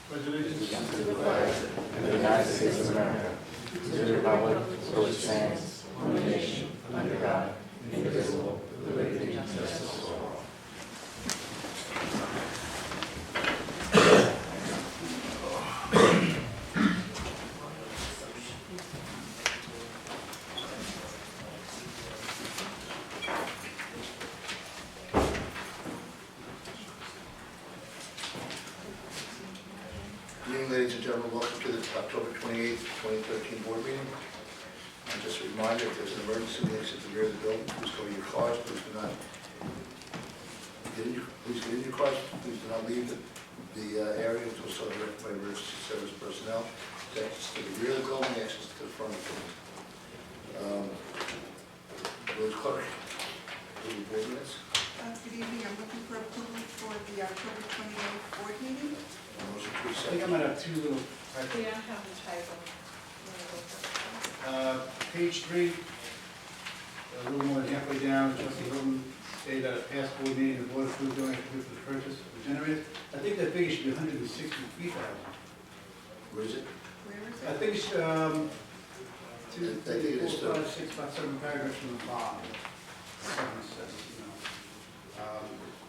Pledge allegiance to the flag of the United States of America, to the republic for which stands one nation under God, indivisible, with liberty and justice for all. Good evening, ladies and gentlemen. Welcome to the October 28th, 2013 board meeting. And just a reminder, if there's an emergency, we exit the rear of the building. Please go to your cars. Please do not get in your cars. Please do not leave the area until so directed by emergency service personnel. Exits to the rear of the building, exits to the front of the building. Village clerk, approve the board minutes. Good evening. I'm looking for approval for the October 28th board meeting. Motion to I think accept. I might have two little typos. Yeah, I have the typo. Page 3, a little more than halfway down, Trustee Hilton stated that at past board meeting, the board approved doing for the purchase of the generator. I think that figure should be 163,000. Where is it? Where is I it? think it's two, I think it is 4, 5, 6, about 7 paragraphs from the bottom. 7 says,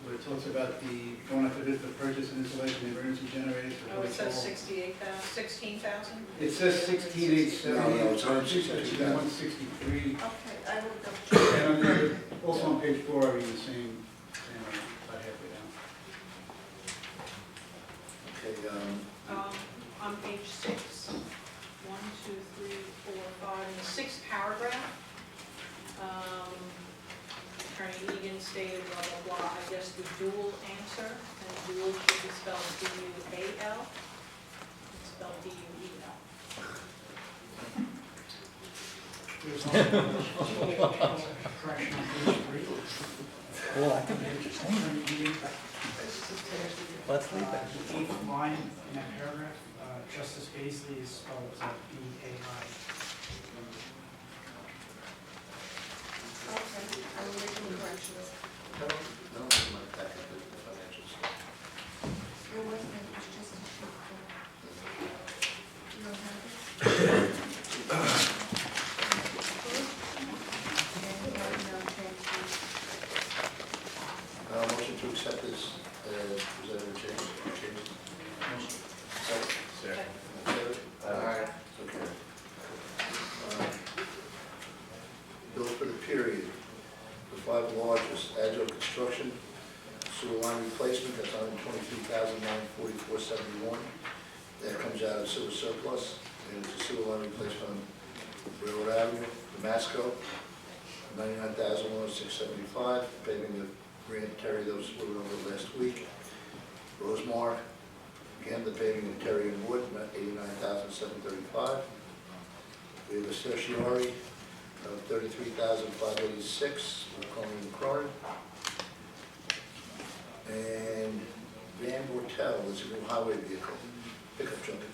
where it talks about the going after bid for purchase and installation of emergency generators. For Oh, it says village hall. 16,000? It says 16,870. No, it's I think that should be 163. Okay, I will double check. And on the, also on page 4, I read the same about halfway down. Okay, On page 6, 1, 2, 3, 4, 5, in the 6th paragraph, Attorney Egan stated blah, blah, blah, I guess the dual answer, and dual should be spelled D-U-A-L, it's spelled D-U-E-L. There's also correction on page 3. Well, I think they're just saying. Let's leave it. The 8th line in that paragraph, Justice Paisley is spelled B-A-I. Okay, I will make some corrections. I don't have my packet with the financials. It wasn't, it was just a sheet. You don't have it? And no changes. Motion to accept this presented changes. Second. Second. Favor? Aye. Okay. Bills for the period. The 5 largest, Agile Construction, sewer line replacement, that's $123,944.71. That comes out of sewer surplus, and it's a sewer line replacement on Railroad Avenue. Damasco, $99,106.75, paving the Grant Terry that was moved over last week. Rosemar, again, the paving of Terry and Wood, $89,735. We have a certiorari of $33,586 with Coleman and Cronin. And Van Bortel is a new highway vehicle, pickup truck at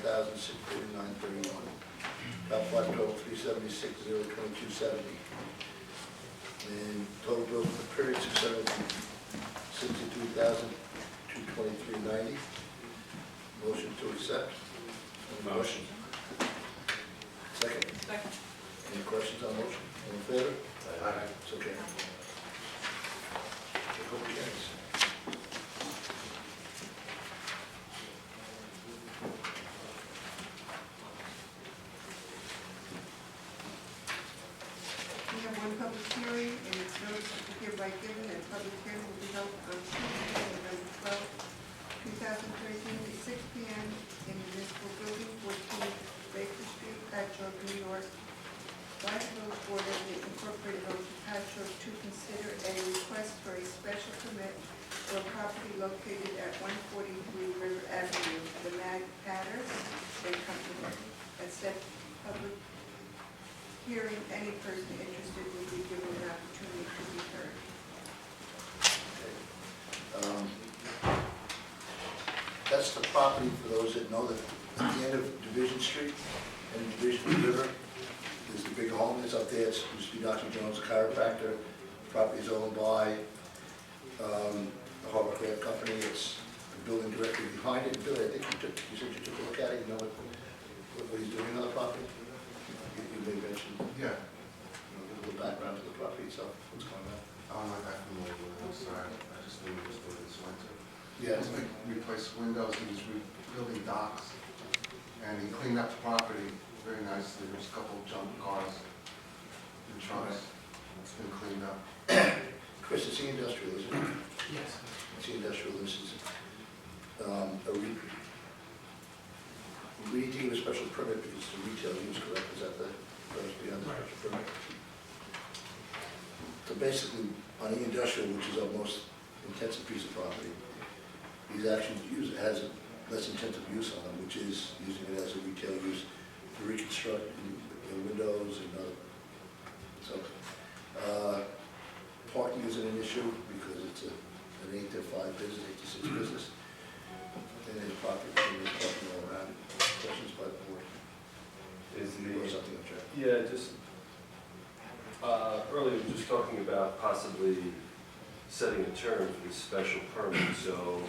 $29,639.31. Top 5 total $376,022.70. And total bill for the period $663,223.90. Motion to accept. Motion. Second. Second. Any questions on motion? All in favor? Aye. It's okay. I hope it ends. We have one public hearing, and it's noticed hereby given that public hearing will be held on Tuesday, November 12th, 2013, at 6 p.m. in the municipal building, 14 Baker Street, Patchogue, New York. By the village board of the Incorporated Village of Patchogue to consider a request for a special permit for a property located at 143 River Avenue, the Mag Patters and Company. At said public hearing, any person interested will be given an opportunity to be heard. That's the property, for those that know, that at the end of Division Street and Division River, there's the big home that's up there. It used to be Dr. Jones, a chiropractor. The property is owned by the Harbor Craft Company. It's the building directly behind it. Billy, I think you said you took a look at it, you know what he's doing on the property? You may mention, Yeah, a little background to the property itself, what's going on. I'm not that familiar with it, I'm sorry, I just knew it was doing this winter. Yeah, He's like replaced windows, he was rebuilding docks, and he cleaned up the property very nicely. There's a couple of junk cars and trucks, it's been cleaned up. Chris, it's the industrial, isn't it? Yes. It's the industrial, this is, we need to give a special permit because it's a retail use, correct? Is that the, goes beyond the special permit? So basically, on the industrial, which is our most intensive piece of property, these actions use, it has a less intensive use on them, which is using it as a retail use to reconstruct the windows and other. So, parking isn't an issue because it's an 8 to 5 business, 8 to 6 business. And there's parking all around it. Questions by the board? Is Or the, something, I'm sure. yeah, just, earlier we were just talking about possibly setting a term for this special permit, so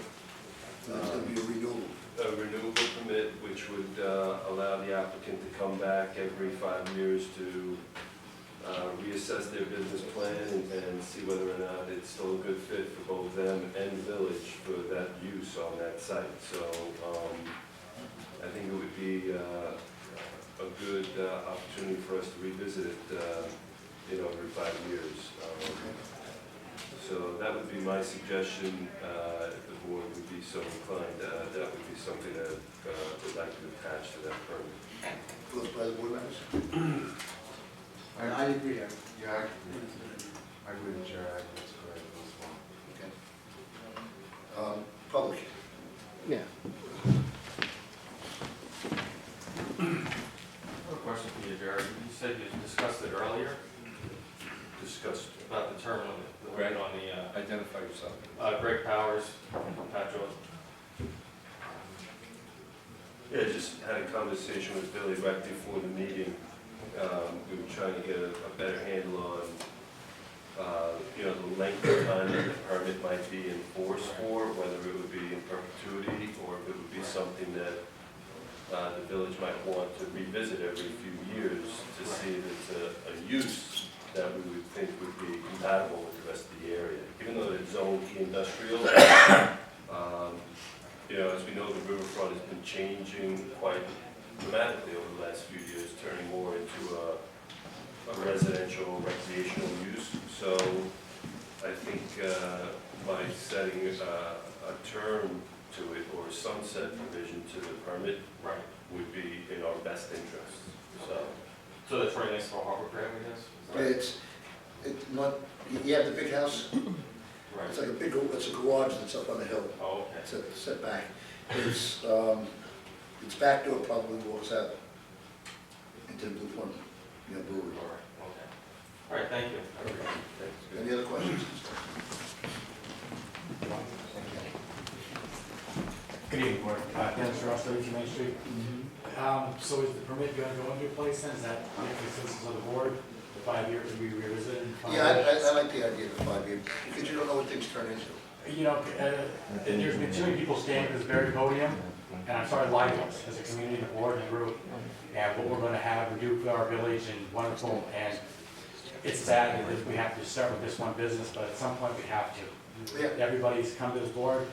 So it's going to be a renewal. a renewable permit which would allow the applicant to come back every 5 years to reassess their business plan and see whether or not it's still a good fit for both them and the village for that use on that site. So I think it would be a good opportunity for us to revisit it, every 5 years. So that would be my suggestion, if the board would be so inclined. That would be something that would like to attach to that permit. Those by the board members? I agree, yeah, I agree with Jerry, that's correct as well. Okay. Public. Yeah. I have a question for you, Jared. You said you discussed it earlier, Discussed. about the term limit, the rate on the, Identify yourself. Greg Powers, Patchogue. Yeah, just had a conversation with Billy right before the meeting. We were trying to get a better handle on, the length of time that the permit might be enforced for, whether it would be in perpetuity or if it would be something that the village might want to revisit every few years to see if it's a use that we would think would be compatible with the rest of the area. Even though it's zoned industrial, as we know, the riverfront has been changing quite dramatically over the last few years, turning more into a residential recreational use. So I think by setting a term to it or a sunset provision to the permit Right. would be in our best interest. So that's right next to our harbor crab, I guess? It's not, you have the big house, Right. it's like it's a garage that's up on the hill. Oh, okay. It's set back. Its back door probably walks out into the Blue Point, brewery. All right, okay. All right, thank you. Thanks. Any other questions? Good evening, Board. Dennis Ross, 32 Main Street. So is the permit going to go into place then? Is that the consensus of the board, the 5 years to be revisited? in 5 Yeah, years? I like the idea of the 5 year, because you don't know what things turn into. There's been too many people standing at this very podium, and I'm sorry to lie to us as a community, the board, and the group, and what we're going to have, we do for our village, and wonderful, and it's sad that we have to start with this one business, but at some point we have to. Yeah. Everybody's come to this board,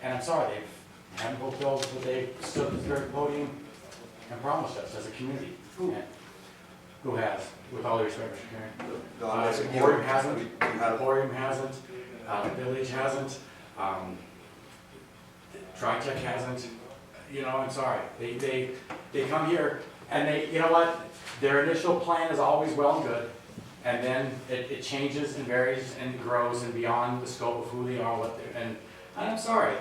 and I'm sorry, they haven't fulfilled what they stood at this very podium and promised us as a community. And who has, with all due respect, Mr. Karen? The Emporium hasn't, the Emporium hasn't, the village hasn't, Tri-Tech hasn't, I'm sorry. They come here and they, you know what, their initial plan is always well and good, and then it changes and varies and grows and beyond the scope of who they are, what they're, and I'm sorry,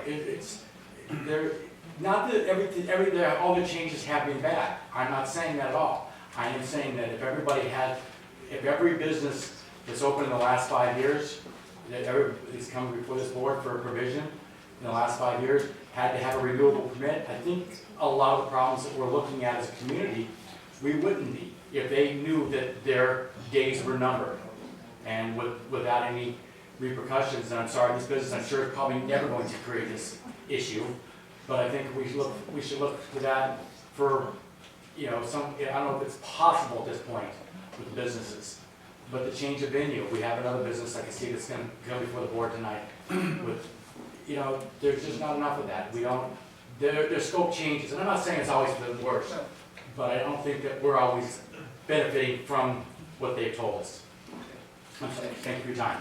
they're, not that all the changes have been bad. I'm not saying that at all. I am saying that if every business that's open in the last 5 years, that everybody's come before this board for a provision in the last 5 years, had to have a renewable permit, I think a lot of the problems that we're looking at as a community, we wouldn't be if they knew that their days were numbered and without any repercussions. And I'm sorry, this business, I'm sure, is probably never going to create this issue, but I think we should look to that for, you know, I don't know if it's possible at this point with the businesses, but the change of venue, we have another business, I can see that's gonna come before the board tonight, with, you know, there's just not enough of that. We don't, their scope changes, and I'm not saying it's always for the worse, but I don't think that we're always benefiting from what they've told us. Thank you for your time.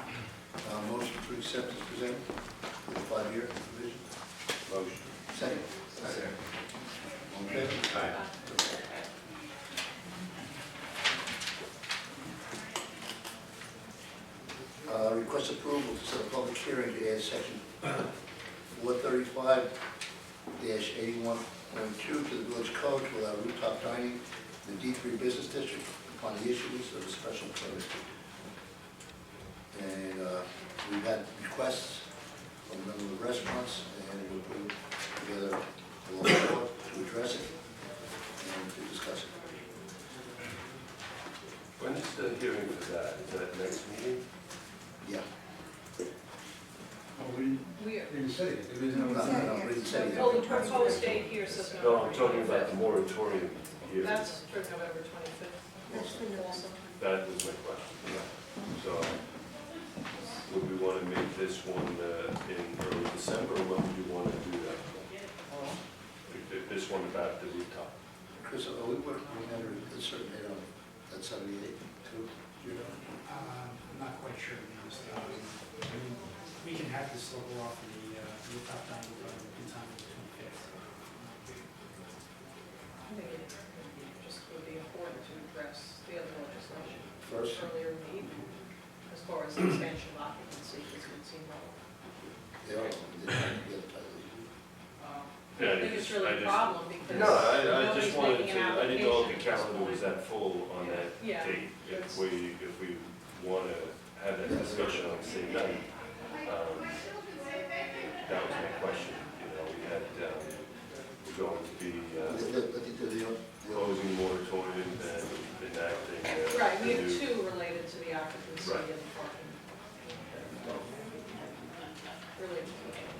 Motion to accept is presented with a 5-year provision. Motion. Second. Second. All in favor? Aye. Request approval to set a public hearing to add section 435-81.2 to the village code to allow rooftop dining in the D3 business district upon the issuance of a special permit. And we've had requests from a number of restaurants, and we'll put together a law to address it and to discuss it. When is the hearing for that? Is that next meeting? Yeah. Oh, we We are, didn't say it, there is no. No, we didn't say oh, the that. proposed date here says No, November I'm talking 25th. about the moratorium hearing. That's for November 25th. That's for November. Also. That was my question. So, would we want to make this one in early December, or when would you want to do that? This one about the rooftop? Chris, are we working on a certain date on that 78 too? You know? I'm not quite sure, to be honest. I mean, we can have this still go off in the rooftop dining in time of the 25th. I think it just would be important to address the other legislation First? earlier in the evening, as far as the expansion of occupancy, because it would seem relevant. Yeah, we didn't get it. I think it's really a problem because No, I nobody's just wanted making to, an I didn't know if the application at this calendar was point. that full on that Yeah, date. that's- If we want to have that discussion on the same night, that was my question. You know, we had, we're going to be closing moratorium and enacting. Right, we the have new- two related to the occupancy Right. and the parking. Related to each other.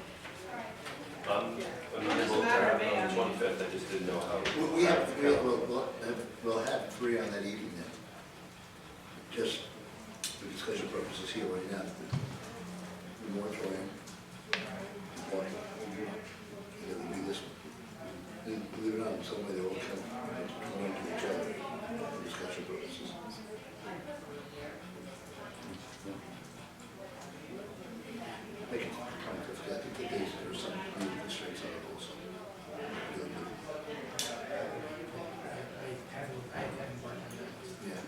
Amenable to have on the 25th, I just didn't know how. We'll have 3 on that evening then. Just for discussion purposes here right now. The moratorium. Parking. And it would be this one. And believe it or not, in some way they all come into each other for discussion purposes. Make it 25th. I think the days there are some new constraints on it also. I haven't worked on that. Yeah.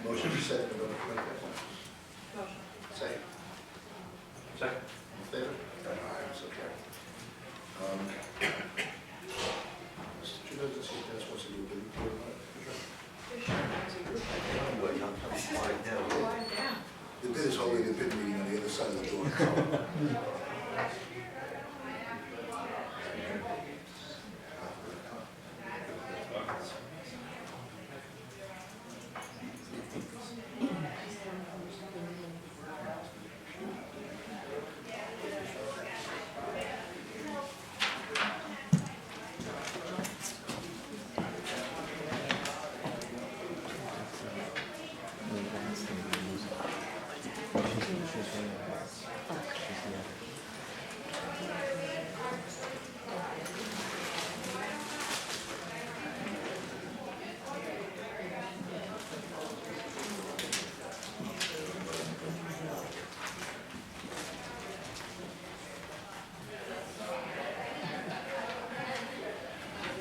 Motion to set November 25th. Motion. Second. Second. All in favor? Aye, so carried. Mr. Trudeau, does he wants to do a building tour? They sure has a roof. Lie down. The bid is holding a bid meeting on the other side of the door.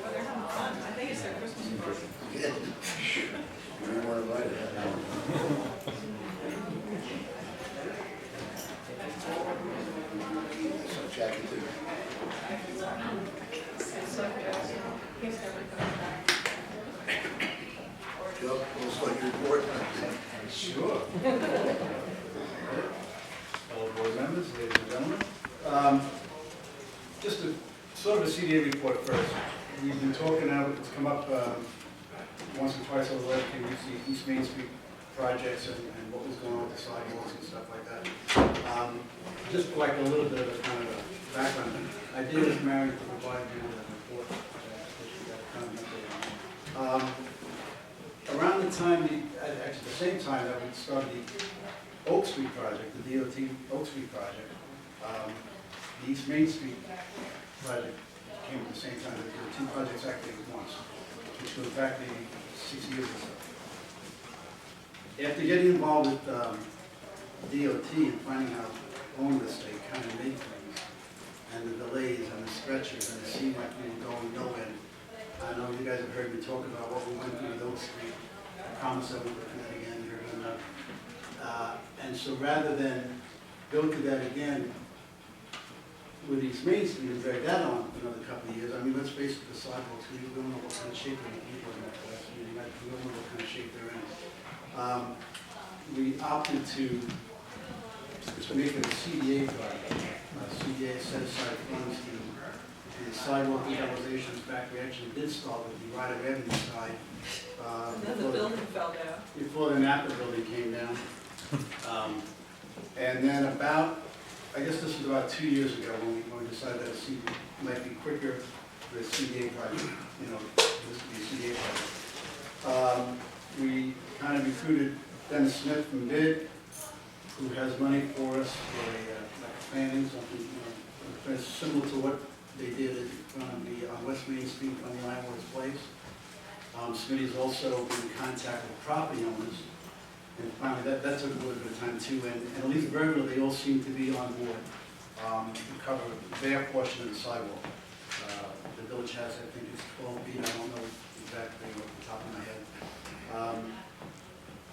Well, they're having fun. I think it's their Christmas party. Yeah. You really want to write it, huh? So Jackie too. It's like, he's never coming back. Joe, we'll start your report. Sure. Fellow board members, ladies and gentlemen. Just a sort of a CDA report first. We've been talking now, it's come up once or twice over the last few weeks, the East Main Street projects and what was going on with the sidewalks and stuff like that. Just for like a little bit of a kind of a background, I did ask Mary to provide you with a report that she got a kind of update on. Around the time, actually the same time that we started the Oak Street project, the DOT Oak Street project, the East Main Street project came at the same time. There were two projects actually at once, which goes back maybe 6 years or so. After getting involved with DOT and finding out owners, they kind of made things, and the delays and the stretchers, and it seemed like we were going nowhere. I know you guys have heard me talk about what we went through with Oak Street. I promise I won't go through that again, you're gonna know. And so rather than go through that again with East Main Street and drag that on for another couple of years, I mean, let's face it, the sidewalks, we don't know what kind of shape they're in, people in that class, we don't know what kind of shape they're in. We opted to make it a CDA project. CDA set aside funds to the sidewalk revitalizations. In fact, we actually did start with the right of Avenue side. And then the building fell down. Before the Napa building came down. And then about, I guess this was about 2 years ago when we decided that it might be quicker for the CDA project, you know, this would be a CDA project. We kind of recruited Dennis Smith from BID, who has money for us for like planning, something, you know, similar to what they did on West Main Street on the Ironworks Place. Smitty's also been in contact with property owners, and finally that took a little bit of time too, and at least verbally they all seem to be on board to cover their portion of the sidewalk. The village has, I think it's 12 feet, I don't know exactly off the top of my head.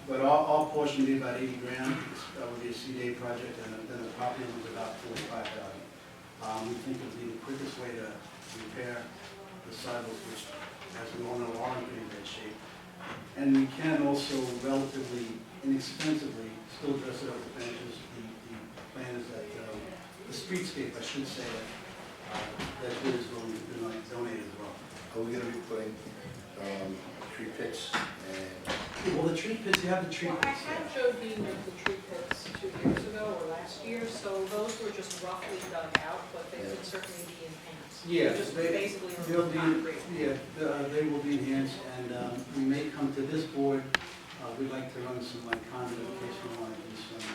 But our portion would be about 80 grand. That would be a CDA project, and then the property was about 45,000. We think it would be the quickest way to repair the sidewalks, which, as we all know, are in pretty bad shape. And we can also relatively inexpensively still dress it up with benches. The plan is that the streetscape, I should say, that BID is willing to donate as well. Are we gonna be putting tree pits and? Well, the tree pits, you have the tree Well, I pits. had showed you the tree pits 2 years ago or last year, so those were just roughly dug out, but they would certainly be enhanced. Yeah, Just they- basically they'll remove be, concrete. yeah, they will be enhanced, and we may come to this board. We'd like to run some like conduit in case we want to do some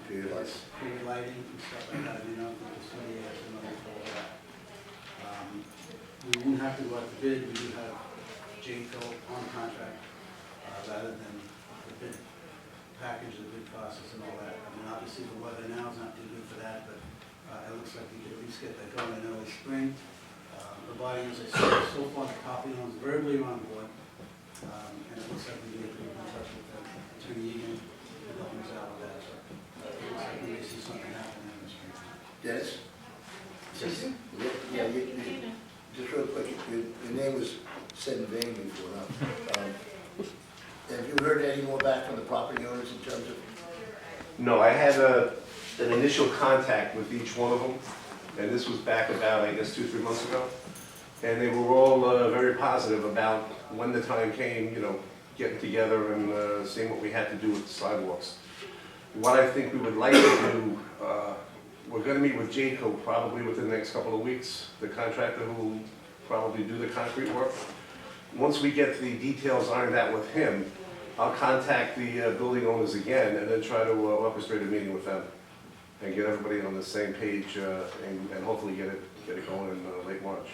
Period lights. period lighting and stuff like that. You know, the city has some money for all that. We won't have to go out to bid. We do have JCO on contract rather than the bid package, the bid process, and all that. I mean, obviously the weather now is not too good for that, but it looks like we could at least get that going in early spring. The body, as I said, so far the property owners verbally are on board, and it looks like we can get in touch with Attorney Egan to help us out with that. So it looks like we may see something happening in the spring. Dennis? Yes. Yeah, just real quick, your name was said in vain before now. Have you heard any more back from the property owners in terms of? No, I had an initial contact with each one of them, and this was back about, I guess, 2-3 months ago. And they were all very positive about when the time came, you know, getting together and seeing what we had to do with the sidewalks. What I think we would like to do, we're gonna meet with JCO probably within the next couple of weeks, the contractor who will probably do the concrete work. Once we get the details ironed out with him, I'll contact the building owners again and then try to orchestrate a meeting with them and get everybody on the same page and hopefully get it going in late March.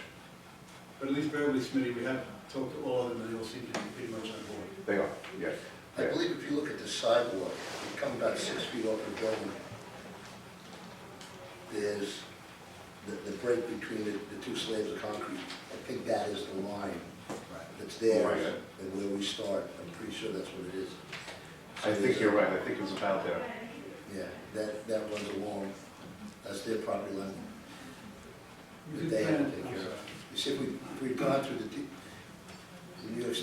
But at least verbally, Smitty, we have talked to all of them, and they all seem to be pretty much on board. They are, yeah. I believe if you look at the sidewalk, you come about 6 feet off the building, there's the break between the two slabs of concrete. I think that is the line that's there Right. and where we start. I'm pretty sure that's what it is. I think you're right, I think it's about there. Yeah, that runs along, that's their property line. You That could they have plan- to take I'm care of. sorry. You see, if we've gone through the New York,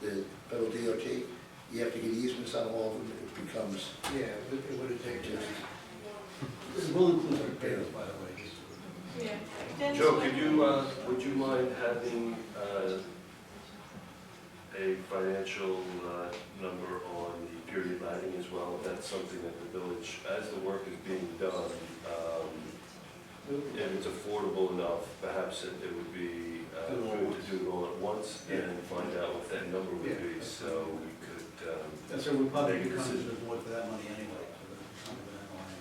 the federal DOT, you have to get easements on all of them, it becomes, Yeah, it would have taken. It will include the repairs, by the way. Yeah. Dennis, Joe, what- would you mind having a a financial number on the period lighting as well. That's something that the village, as the work is being done, if it's affordable enough, perhaps it would be good to do it all at once and find out what that number would be, so we could, So we'll probably Make a be coming to decision. the board for that money anyway. For that line.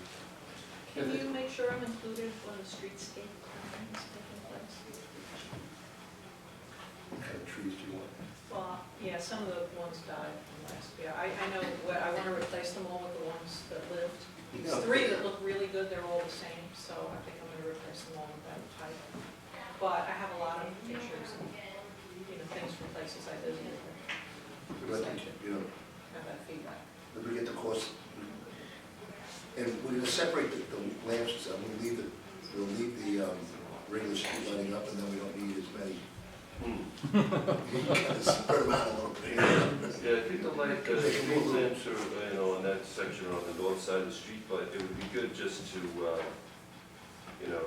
Can you make sure I'm included when the streetscape plan is taking place? What kind of trees do you want? Well, yeah, some of the ones died from last year. I know, I want to replace them all with the ones that lived. There's 3 that look really good, they're all the same, so I think I'm going to replace them all with that type. But I have a lot of pictures and, things from places I visited. We'd like to, Have that feedback. if we get the cost, and we're gonna separate the lamps, we'll leave the regular street lighting up, and then we don't need as many. Spread them out a little bit. yeah, I think the street lamps are, on that section on the north side of the street, but it would be good just to,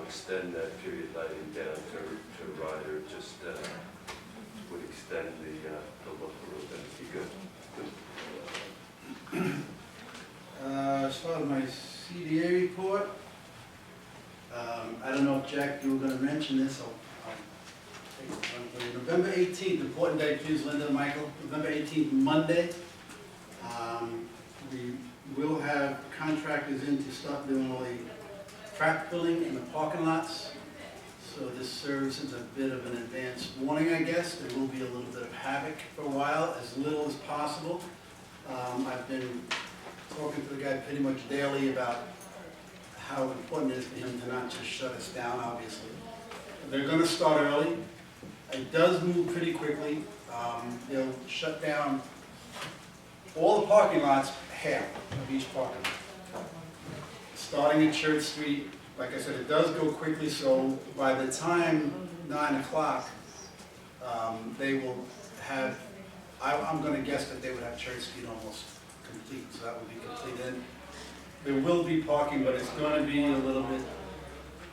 extend that period lighting down to Ryder, just would extend the look a little bit, it'd be good. As far as my CDA report, I don't know if Jack, you were gonna mention this, I'll take it from you. November 18th, important day for you, Linda and Michael, November 18th, Monday. We will have contractors in to start doing all the crack filling in the parking lots. So this serves as a bit of an advance warning, I guess. There will be a little bit of havoc for a while, as little as possible. I've been talking to the guy pretty much daily about how important it is for him to not just shut us down, obviously. They're gonna start early. It does move pretty quickly. They'll shut down all the parking lots, half of each parking lot. Starting at Church Street, like I said, it does go quickly, so by the time 9 o'clock, they will have, I'm gonna guess that they would have Church Street almost complete, so that would be complete. And there will be parking, but it's gonna be a little bit,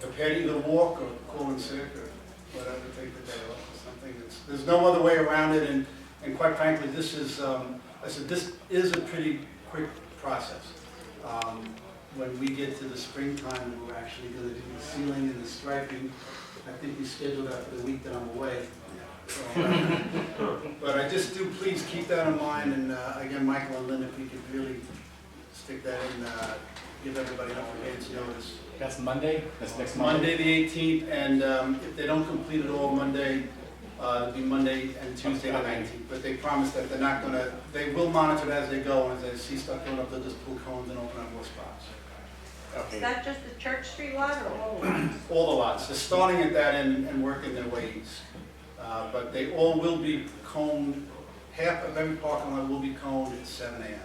prepare to either walk or call in sick or whatever, take the day off or something. There's no other way around it, and quite frankly, this is, I said, this is a pretty quick process. When we get to the springtime, we're actually gonna do the sealing and the striping. I think we scheduled that for the week that I'm away. So, but I just do, please keep that in mind, and again, Michael and Lynn, if we could really stick that in, give everybody enough advance notice. That's Monday, that's next Monday. Monday the 18th, and if they don't complete it all Monday, it'll be Monday and Tuesday the 19th. But they promise that they're not gonna, they will monitor it as they go, and as they see stuff going up, they'll just pull cones and open up more spots. Is that just the Church Street lot or all the lots? All the lots, they're starting at that end and working their way east. But they all will be coned, half of every parking lot will be coned at 7 a.m.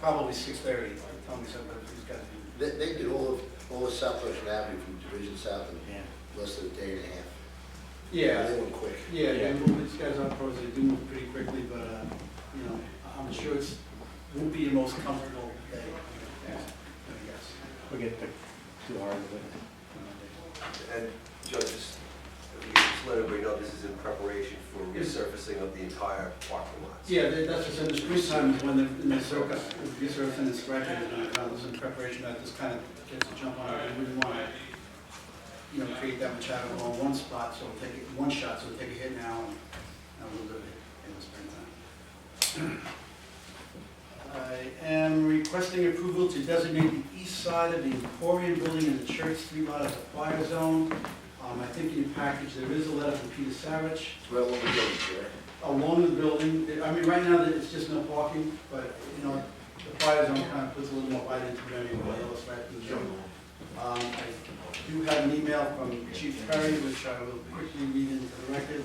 Probably 6:30, tell me something, but these guys do. They did all of Southwestern Avenue from Division South in less than a day and a half. Yeah, They went quick. yeah, they move, these guys are pros, they do move pretty quickly, but, I'm sure it won't be your most comfortable day, I guess. We get too hard with it. And Judge, just let everybody know this is in preparation for resurfacing of the entire parking lots. Yeah, that's just in the springtime is when in the circus, resurfacing and scratching is going to come, this in preparation, that just kind of gets a jump on it, we wouldn't want to, create that much out of one spot, so we'll take it, one shot, so we'll take a hit now and we'll do it in the springtime. I am requesting approval to designate the east side of the Emporium building in the Church Street lot as a fire zone. I think in your package, there is a letter from Peter Savage. Well, what we doing, sir? Along with the building, I mean, right now, it's just no parking, but, the fire zone kind of puts a little more light into it anyway, right through the zone. I do have an email from Chief Perry, which I will quickly read into the record.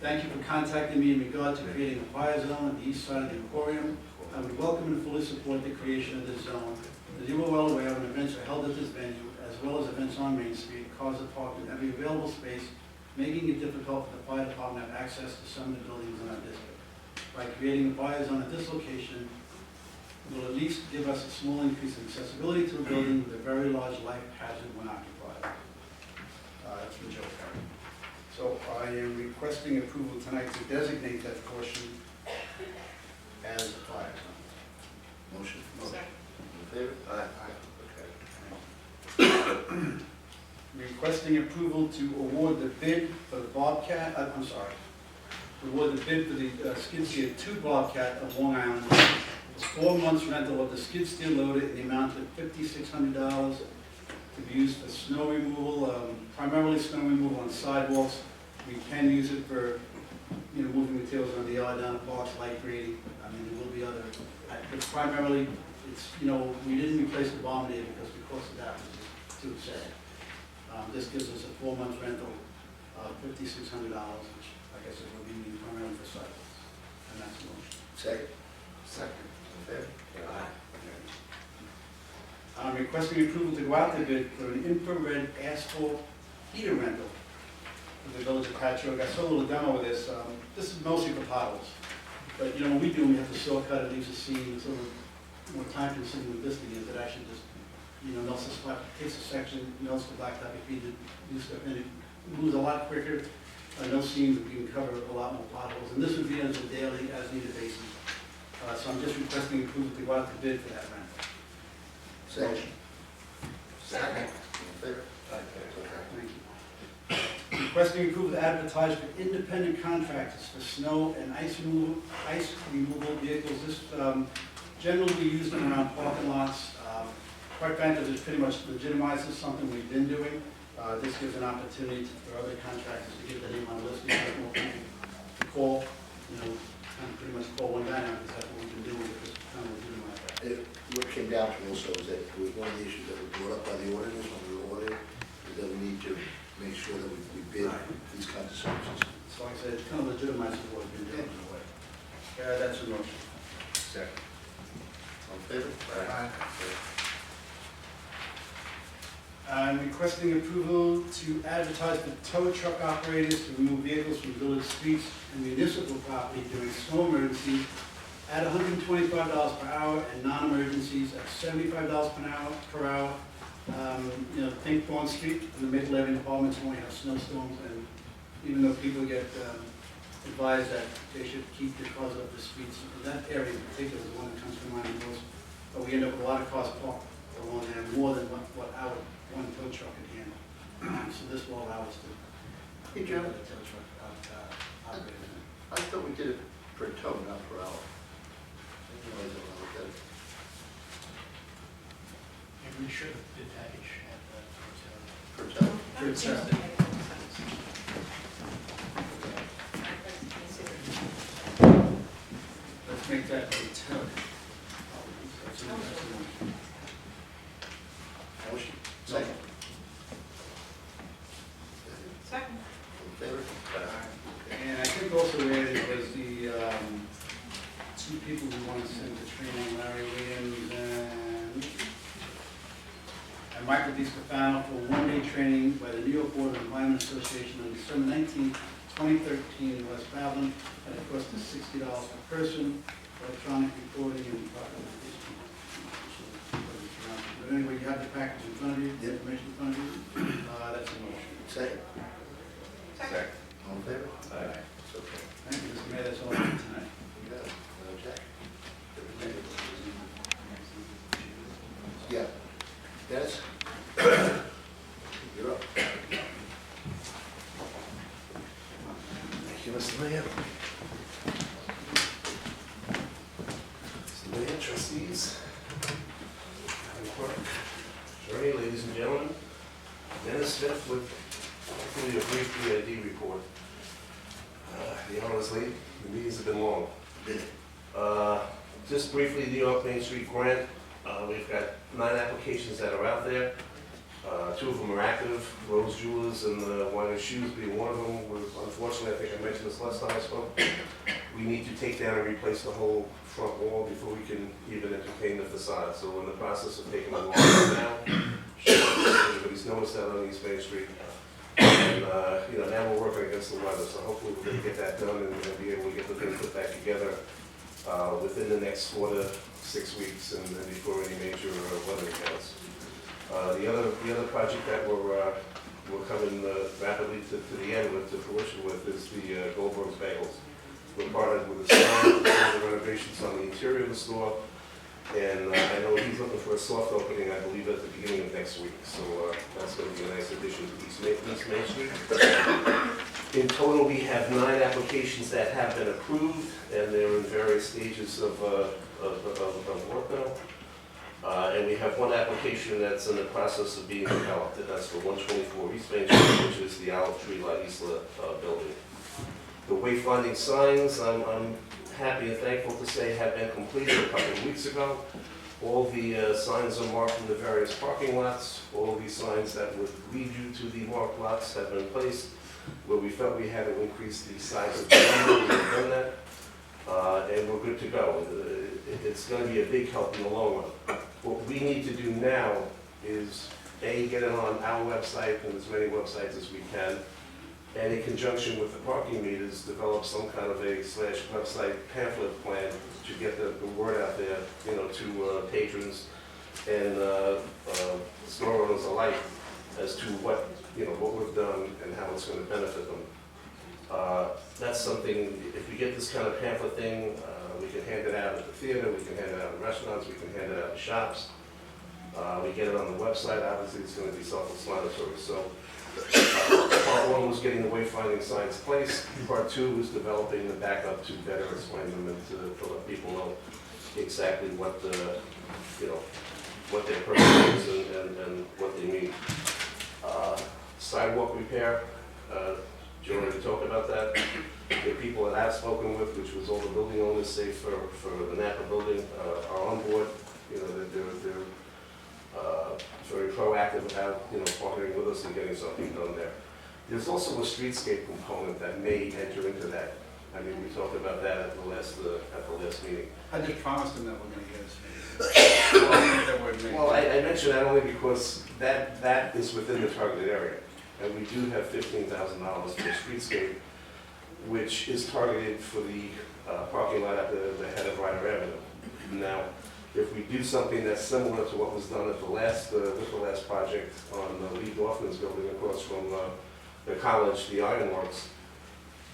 Thank you for contacting me in regard to creating a fire zone on the east side of the Emporium. I would welcome and fully support the creation of this zone. As you are well aware, when events are held at this venue, as well as events on Main Street, cars are parked in every available space, making it difficult for the fire department to have access to some of the buildings in our district. By creating a fire zone at this location, it will at least give us a small increase in accessibility to a building with a very large life hazard when occupied. That's from Joe Perry. So I am requesting approval tonight to designate that portion as a fire zone. Motion? Second. In favor? Aye. Okay. Requesting approval to award the bid for the Bobcat, I'm sorry, to award the bid for the skid steer to Bobcat of Long Island. It's 4 months rental of the skid steer loader in the amount of $5,600 to be used for snow removal, primarily snow removal on sidewalks. We can use it for, moving materials on the yard, down the parks, light grading. I mean, there will be other, but primarily, it's, we didn't replace the bombardier because the cost of that was too sad. This gives us a 4 month rental of $5,600, which, like I said, will be used primarily for sidewalks. And that's the motion. Second? Second. In favor? Aye. I'm requesting approval to go out to bid for an infrared asphalt heater rental for the village of Patchogue. I saw a little demo of this. This is mostly for potholes. But, when we do, we have to saw cut it, leaves a seam. It's a little more time consuming with this thing is that actually just, melts the spot, takes a section, melts the blacktop, you feed it, new stuff in it. Moves a lot quicker. No seams, we can cover a lot more potholes. And this would be as a daily, as needed basis. So I'm just requesting approval to go out to bid for that rental. Second? Second. In favor? Aye. Okay. Thank you. Requesting approval to advertise for independent contractors for snow and ice removal vehicles. This generally used around parking lots. Quite frankly, this pretty much legitimizes something we've been doing. This gives an opportunity for other contractors to get their name on the list. We have more people to call, kind of pretty much call one guy now because that's what we've been doing with this kind of legitimize that. What it came down to also is that it was one of the issues that was brought up by the auditors when we were audited, is that we need to make sure that we bid these kinds of services. So like I said, it kind of legitimizes what we've been doing in a way. That's a motion. Second. All in favor? Aye. I'm requesting approval to advertise for tow truck operators to remove vehicles from village streets and municipal property during snow emergencies at $125 per hour and non-emergencies at $75 per hour. Think Thorn Street and the mid-levy departments when we have snowstorms, and even though people get advised that they should keep the cars off the streets, that area in particular is the one that comes to mind the most. But we end up with a lot of cars parked along there, more than what our one tow truck can handle. So this will allow us to Hey, get Joe, the tow truck operators. I thought we did it per tow, not per hour. I didn't realize that when I looked at it. I'm pretty sure the bid package had that. Per tow? That seems to make more sense. Let's make that a tow. That's a motion. Motion? Second. Second. All in favor? And I think also added was the two people who want to send to training, Larry Williams and Michael DiStefano for one-day training by the New York Board of Environment Association on December 19, 2013 in West Bathland at a cost of $60 per person, electronic recording and documentation. But anyway, you have the package in front of you, the information in front of you. That's a motion. Second. Second. All in favor? Aye. It's okay. Thank you, Mr. Mayor, that's all I have tonight. You got it. Jack? Yeah. Dennis? You're up. Thank you, Mr. Mayor. Mr. Mayor, trustees, Madam Clerk, jury, ladies and gentlemen, Dennis Smith with hopefully a brief PID report. The hour is late, the meetings have been long. Just briefly, New York Main Street grant, we've got 9 applications that are out there. 2 of them are active, Rose Jewelers and Wine and Shoes being one of them. Unfortunately, I think I mentioned this last time I spoke, we need to take down and replace the whole front wall before we can even entertain the facade. So we're in the process of taking the wall down now. Everybody's noticed that on East Main Street. And, now we're working against the weather, so hopefully we're gonna get that done and be able to get the thing put back together within the next 4 to 6 weeks and before any major weather events. The other project that we're we're coming rapidly to the end with, to fruition with, is the Goldberg's Bagels. We're partnered with the store, with the renovations on the interior of the store, and I know he's looking for a soft opening, I believe, at the beginning of next week. So that's going to be a nice addition to East Main Street. In total, we have 9 applications that have been approved, and they're in various stages of work now. And we have 1 application that's in the process of being developed, and that's for 124 East Main Street, which is the Olive Tree La Isla building. The wayfinding signs, I'm happy and thankful to say, have been completed a couple of weeks ago. All the signs are marked in the various parking lots. All of these signs that would lead you to the marked lots have been placed. Where we felt we had to increase the size of the number, we've done that, and we're good to go. It's going to be a big help in the long run. What we need to do now is, A, get it on our website and as many websites as we can, and in conjunction with the parking meters, develop some kind of a /website pamphlet plan to get the word out there, you know, to patrons and store owners alike as to what, you know, what we've done and how it's going to benefit them. That's something, if we get this kind of pamphlet thing, we can hand it out at the theater, we can hand it out in restaurants, we can hand it out in shops. We get it on the website, obviously it's going to be self-explanatory. So part 1 was getting the wayfinding signs placed. Part 2 was developing the backup to better explain them and to let people know exactly what the, you know, what their purpose is and what they mean. Sidewalk repair, Joe already talked about that. The people that I've spoken with, which was all the building owners, save for the Napa building, are on board. You know, they're very proactive about, you know, partnering with us and getting something done there. There's also a streetscape component that may enter into that. I mean, we talked about that at the last meeting. I just promised them that we're going to get it. Well, I mentioned that only because that is within the targeted area. And we do have $15,000 for the streetscape, which is targeted for the parking lot at the head of Ryder Avenue. Now, if we do something that's similar to what was done at the last, with the last project on Lee Dorfman's building across from the college, the Ironworks,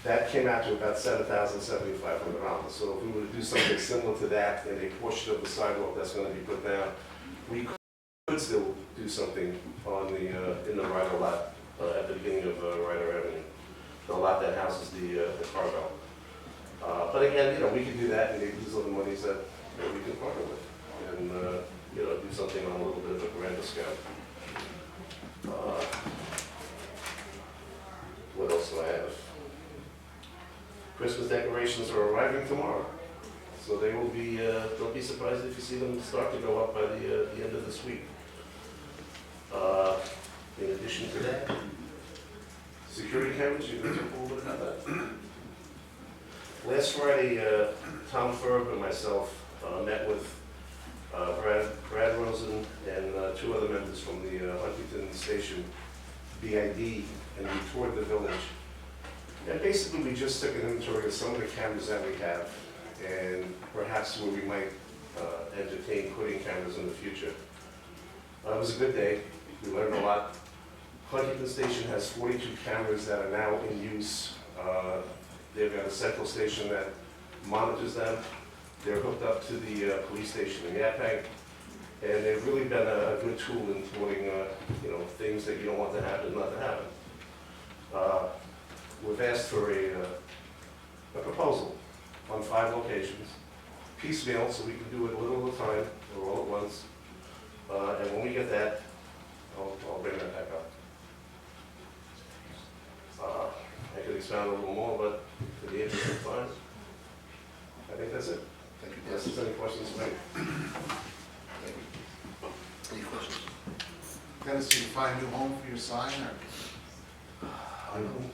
that came out to about $7,750. So if we were to do something similar to that in a portion of the sidewalk that's going to be put down, we could still do something on the in the Ryder lot at the beginning of Ryder Avenue, the lot that houses the cargo. But again, you know, we can do that, and maybe these are the monies that we can partner with, and you know, do something on a little bit of a grander scale. What else do I have? Christmas decorations are arriving tomorrow, so they will be. Don't be surprised if you see them start to go up by the end of this week. In addition to that, security cameras. You can talk a little bit about that. Last Friday, Tom Ferb and myself met with Brad Rosen and 2 other members from the Huntington Station BID, and we toured the village. And basically, we just took an inventory of some of the cameras that we have, and perhaps where we might entertain putting cameras in the future. It was a good day. We learned a lot. Huntington Station has 42 cameras that are now in use. They've got a central station that monitors them. They're hooked up to the police station in Yaphank, and they've really been a good tool in thwarting, you know, things that you don't want to happen, not to happen. We've asked for a proposal on 5 locations, piecemeal, so we can do it a little at a time or all at once. And when we get that, I'll bring that back up. I could expound a little more, but for the interest of time, I think that's it. Thank you. Unless there's any questions for me. Thank you. Any questions? Dennis, did you find a new home for your sign, or On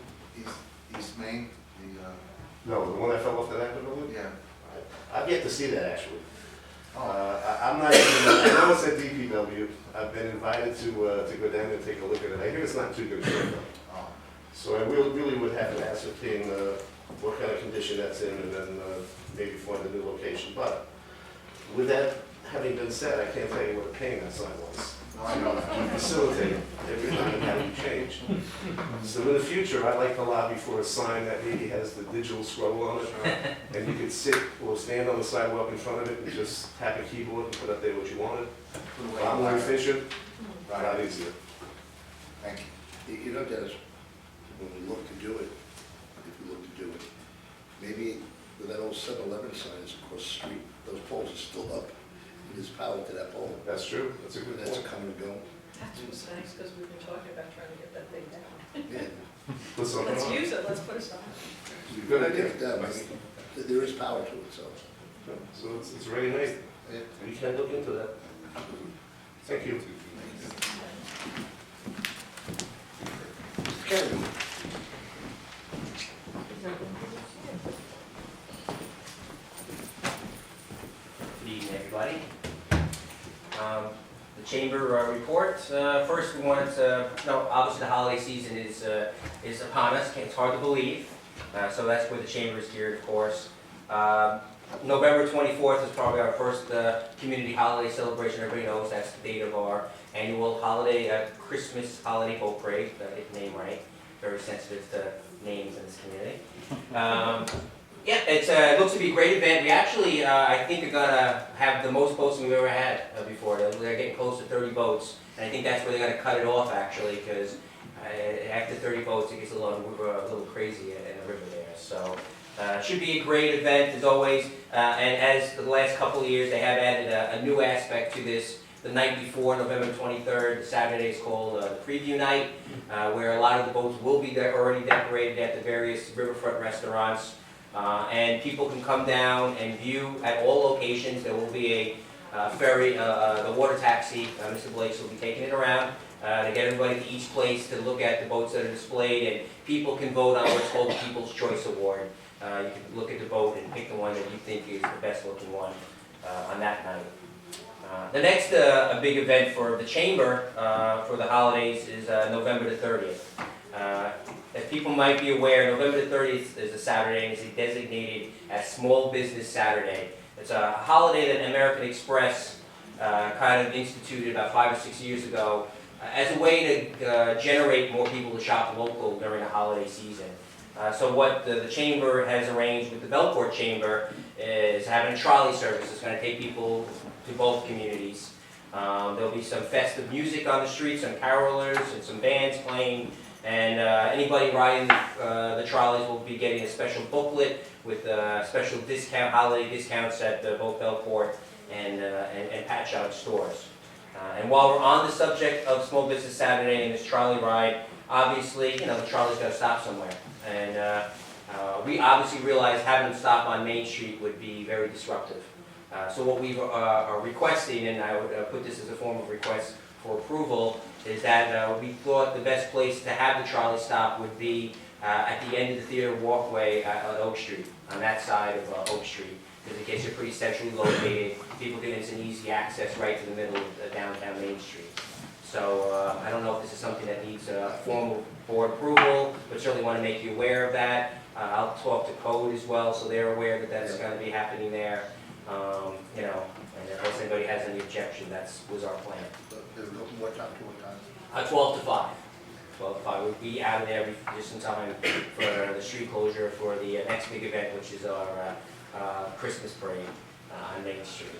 East Main, No, the one that fell off the Napa building? yeah. I've yet to see that, actually. Oh, I'm not even, I know it's at DPW. I've been invited to go down and take a look at it. I hear it's not too good a shape, though. oh. So I really would have to ascertain what kind of condition that's in, and then maybe find a new location. But with that having been said, I can't tell you what a pain that sign was. No, I know that. To facilitate everything that had to be changed. So in the future, I'd like to lobby for a sign that maybe has the digital scroll on it. And you could sit or stand on the sidewalk in front of it and just tap a keyboard and put up there what you wanted. A lot more efficient, a lot easier. Thank you. You know, Dennis, when we look to do it, if we look to do it, maybe with that old 7-Eleven signs across the street, those poles are still up. There's power to that pole. That's true, that's a good That's point. come and go. That's what's nice, because we've been talking about trying to get that thing down. Yeah. Put something Let's on. use it, let's put it on. Good idea. There is power to it, so. So it's ready made. Yeah. We can look into that. Thank you. Mr. Kennedy? Good evening, everybody. The chamber report. First, we wanted to, obviously the holiday season is upon us. It's hard to believe. So that's where the chamber is geared, of course. November 24th is probably our first community holiday celebration. Everybody knows that's the date of our annual holiday, Christmas holiday boat parade. Get the name right. Very sensitive to names in this community. Yeah, it looks to be a great event. We actually, I think, are gonna have the most boats we've ever had before. They're getting close to 30 boats, and I think that's where they're gonna cut it off, actually, because after 30 boats, it gets a little crazy in the river there. So, it should be a great event, as always. And as the last couple of years, they have added a new aspect to this. The night before, November 23rd, Saturday is called the preview night, where a lot of the boats will be already decorated at the various riverfront restaurants. And people can come down and view at all locations. There will be a ferry, the water taxi. Mr. Blakes will be taking it around to get everybody to each place to look at the boats that are displayed, and people can vote on what's called the People's Choice Award. You can look at the boat and pick the one that you think is the best looking one on that night. The next big event for the chamber for the holidays is November the 30th. As people might be aware, November the 30th is a Saturday and is designated as Small Business Saturday. It's a holiday that American Express kind of instituted about 5 or 6 years ago as a way to generate more people to shop local during the holiday season. So what the chamber has arranged with the Belport Chamber is having a trolley service. It's going to take people to both communities. There'll be some festive music on the streets, some carolers and some bands playing. And anybody riding the trolleys will be getting a special booklet with special holiday discounts at both Belport and Patchogue stores. And while we're on the subject of Small Business Saturday and this trolley ride, obviously, the trolley's got to stop somewhere. And we obviously realize having them stop on Main Street would be very disruptive. So what we are requesting, and I would put this as a form of request for approval, is that we thought the best place to have the trolley stop would be at the end of the theater walkway on Oak Street, on that side of Oak Street, because it gets you pretty centrally located. People get it's an easy access right to the middle of downtown Main Street. So I don't know if this is something that needs formal board approval, but certainly want to make you aware of that. I'll talk to Code as well, so they're aware that that's going to be happening there. And unless anybody has any objection, that was our plan. What time to what time? 12 to 5. 12 to 5. We'll be out of there just in time for the street closure for the next big event, which is our Christmas parade on Main Street.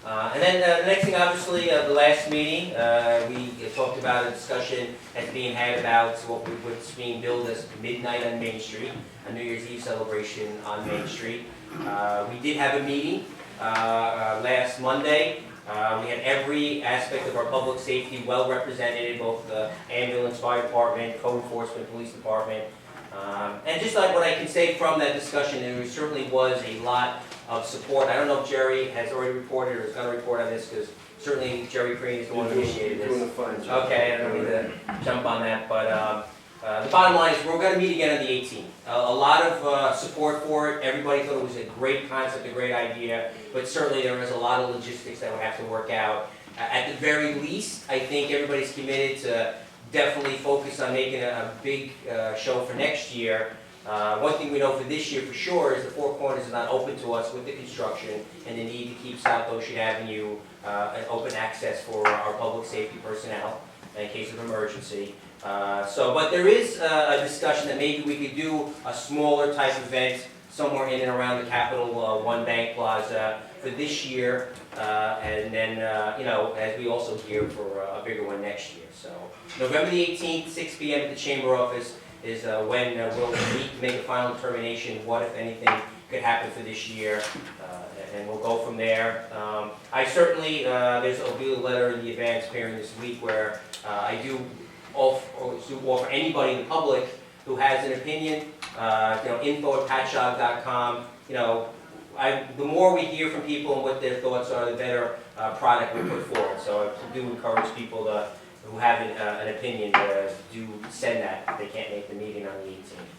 And then the next thing, obviously, the last meeting, we talked about a discussion that's being had about what's being billed as Midnight on Main Street, a New Year's Eve celebration on Main Street. We did have a meeting last Monday. We had every aspect of our public safety well represented, both the ambulance, fire department, code enforcement, police department. And just like what I can say from that discussion, there certainly was a lot of support. I don't know if Jerry has already reported or is going to report on this, because certainly Jerry Crane is the one who initiated this. Doing a fine job. Okay, I don't need to jump on that, but the bottom line is we're going to meet again on the 18th. A lot of support for it. Everybody thought it was a great concept, a great idea, but certainly there was a lot of logistics that would have to work out. At the very least, I think everybody's committed to definitely focus on making a big show for next year. One thing we know for this year for sure is the Four Corners is not open to us with the construction and the need to keep South Ocean Avenue an open access for our public safety personnel. in case of emergency. But there is a discussion that maybe we could do a smaller type event somewhere in and around the Capital One Bank Plaza for this year, and then, as we also gear for a bigger one next year. So November the 18th, 6 p.m. at the Chamber office is when we'll meet to make a final determination what, if anything, could happen for this year, and we'll go from there. I certainly, there'll be a letter in the advance appearing this week where I do offer anybody in the public who has an opinion, info@patchogue.com. The more we hear from people and what their thoughts are, the better product we put forward. So I do encourage people who have an opinion to do send that if they can't make the meeting on the 18th.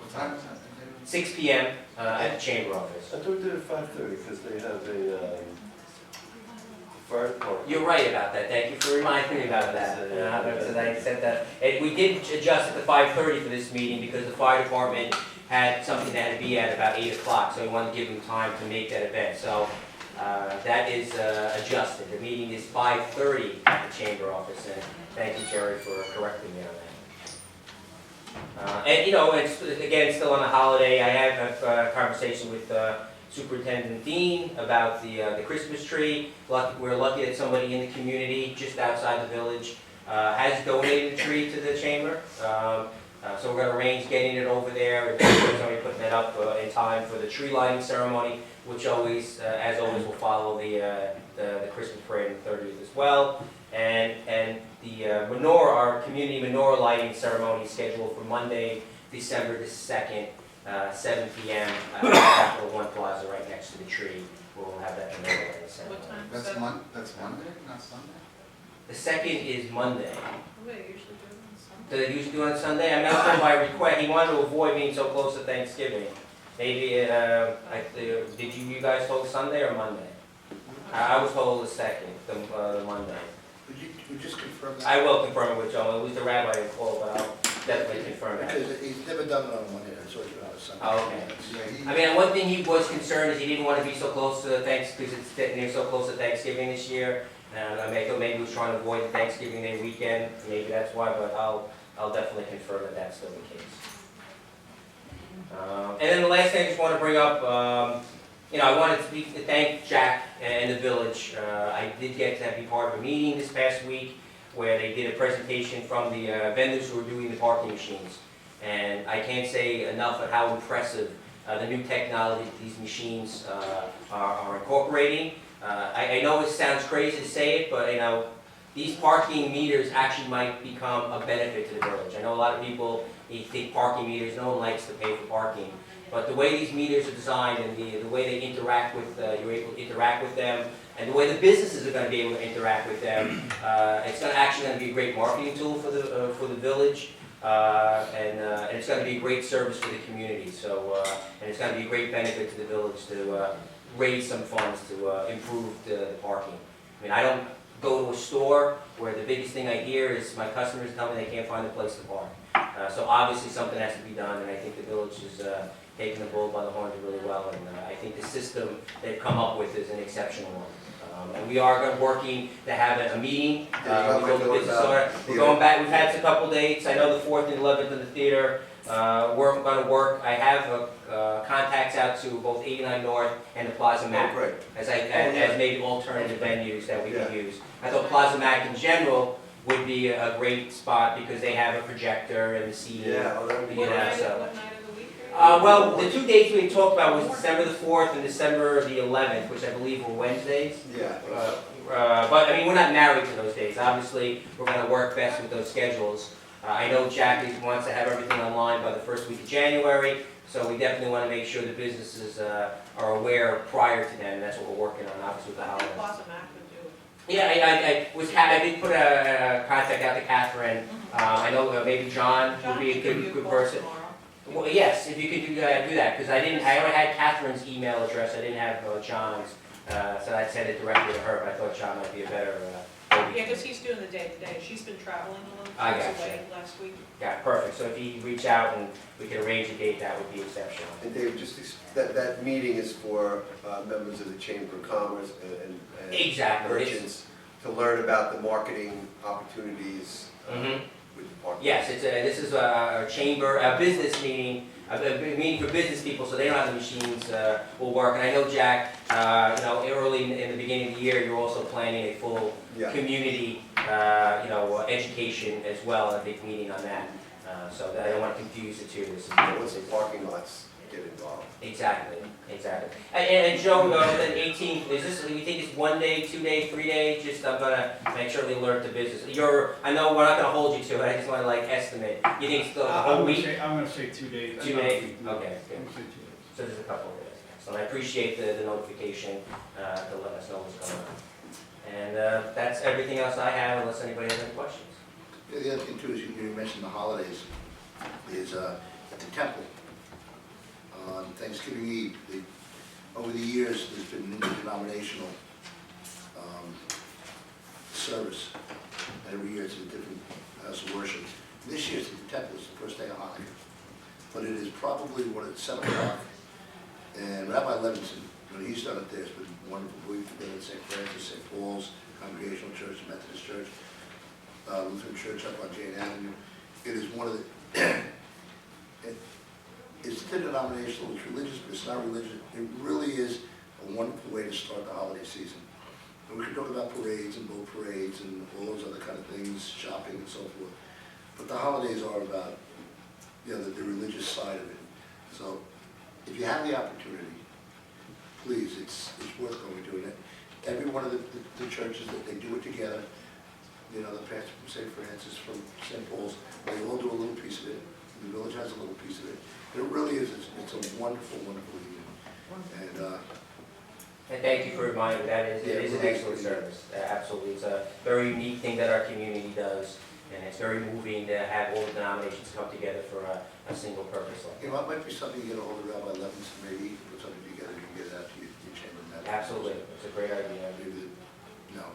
What time is that? 6 p.m. At the Chamber office. I thought we did it 5:30 because they have a fire department. You're right about that. Thank you for reminding me about that. I said that. And we did adjust it to 5:30 for this meeting because the fire department had something that had to be at about 8 o'clock, so we wanted to give them time to make that event. So that is adjusted. The meeting is 5:30 at the Chamber office, and thank you, Jerry, for correcting me on that. It's, again, still on a holiday. I have a conversation with Superintendent Dean about the Christmas tree. We're lucky that somebody in the community, just outside the village, has donated a tree to the chamber. So we're going to arrange getting it over there, and somebody putting it up in time for the tree lighting ceremony, which always, as always, will follow the Christmas parade on the 30th as well. And the menorah, our community menorah lighting ceremony is scheduled for Monday, December the 2nd, 7 p.m. at the Capital One Plaza right next to the tree. We'll have that menorah lighting ceremony. What time? That's Monday, not Sunday? The 2nd is Monday. What do they usually do on Sunday? Do they usually do it on Sunday? I mean, that's been my request. He wanted to avoid being so close to Thanksgiving. Maybe, did you guys hold Sunday or Monday? I was told the 2nd, the Monday. Would you just confirm that? I will confirm it with Joe. It was the rabbi who called, but I'll definitely confirm that. Because he's never done it on a Monday, it's always been on a Sunday. Oh, okay. Yeah, I mean, one thing he was concerned is he didn't want to be so close to because it's so close to Thanksgiving this year. I thought maybe he was trying to avoid the Thanksgiving Day weekend. Maybe that's why, but I'll definitely confirm that that's still the case. And then the last thing I just want to bring up, I wanted to thank Jack and the village. I did get to be part of a meeting this past week where they did a presentation from the vendors who were doing the parking machines. And I can't say enough of how impressive the new technology these machines are incorporating. I know it sounds crazy to say it, but these parking meters actually might become a benefit to the village. I know a lot of people think parking meters, no one likes to pay for parking. But the way these meters are designed and the way they interact with, you're able to interact with them, and the way the businesses are going to be able to interact with them, it's actually going to be a great marketing tool for the village, and it's going to be a great service for the community. So, and it's going to be a great benefit to the village to raise some funds to improve the parking. I mean, I don't go to a store where the biggest thing I hear is my customers tell me they can't find a place to park. So obviously something has to be done, and I think the village is taking the bull by the horns really well, and I think the system they've come up with is an exceptional one. And we are working to have a meeting. We're going back. We've had a couple dates. I know the 4th and 11th in the theater. We're going to work. I have contacts out to both 89 North and the Plaza Mac as maybe alternative venues that we can use. I thought Plaza Mac in general would be a great spot because they have a projector and the seating. What night of the week? Well, the 2 dates we talked about was December the 4th and December the 11th, which I believe were Wednesdays. Yeah. But I mean, we're not married to those days. Obviously, we're going to work best with those schedules. I know Jack wants to have everything online by the first week of January, so we definitely want to make sure the businesses are aware prior to then. That's what we're working on, obviously, with the holidays. Plaza Mac would do it. Yeah, I did put a contact out to Catherine. I know maybe John would be a good person. Well, yes, if you could do that, because I only had Catherine's email address. I didn't have John's, so I'd send it directly to her. But I thought John might be a better. Yeah, because he's doing the day-to-day. She's been traveling a little. I She was gotcha. away last week. Yeah, perfect. So if you reach out and we can arrange a date, that would be exceptional. And Dave, just that meeting is for members of the Chamber of Commerce and Exactly. merchants. to learn about the marketing opportunities Mhm. with the park. Yes, this is a chamber, a business meeting, a meeting for business people, so they know how the machines will work. And I know, Jack, early in the beginning of the year, you're also planning a full Yeah. community, education as well, a big meeting on that. So that I don't want to confuse the two. This is Once the parking lots get involved. Exactly. And Joe, the 18th, is this, you think it's 1 day, 2 day, 3 day? Just, I'm gonna make sure we alert the business. I know we're not gonna hold you to it, I just wanna estimate. You think it's the whole week? I'm gonna say 2 days. 2 days, okay, I'm good. gonna say 2 days. So there's a couple of days. So I appreciate the notification, to let us know what's going on. And that's everything else I have, unless anybody has any questions. Yeah, the other thing too is you mentioned the holidays, is at the temple, on Thanksgiving Eve, over the years, there's been an interdenominational service. Every year it's a different house of worship. This year it's at the temple, it's the first day of Hanukkah. But it is probably, at 7 o'clock, and Rabbi Levinson, when he's done it there, it's been wonderful. We've been at St. Francis, St. Paul's, Congregational Church, Methodist Church, Lutheran Church up on Jane Avenue. It is one of the, it's interdenominational, it's religious, but it's not religious. It really is a wonderful way to start the holiday season. And we could talk about parades and boat parades and all those other kind of things, shopping and so forth. But the holidays are about, the religious side of it. So if you have the opportunity, please, it's worth going to it. Every one of the churches that they do it together, the pastor from St. Francis, from St. Paul's, they all do a little piece of it. The village has a little piece of it. It really is, it's a wonderful, wonderful evening. And thank you for reminding me, it is an excellent service, absolutely. It's a very unique thing that our community does, and it's very moving to have all the denominations come together for a single purpose like that. It might be something you get a hold of Rabbi Levinson, maybe put something together, you can get it out to your chamber members. Absolutely, it's a great idea. Maybe,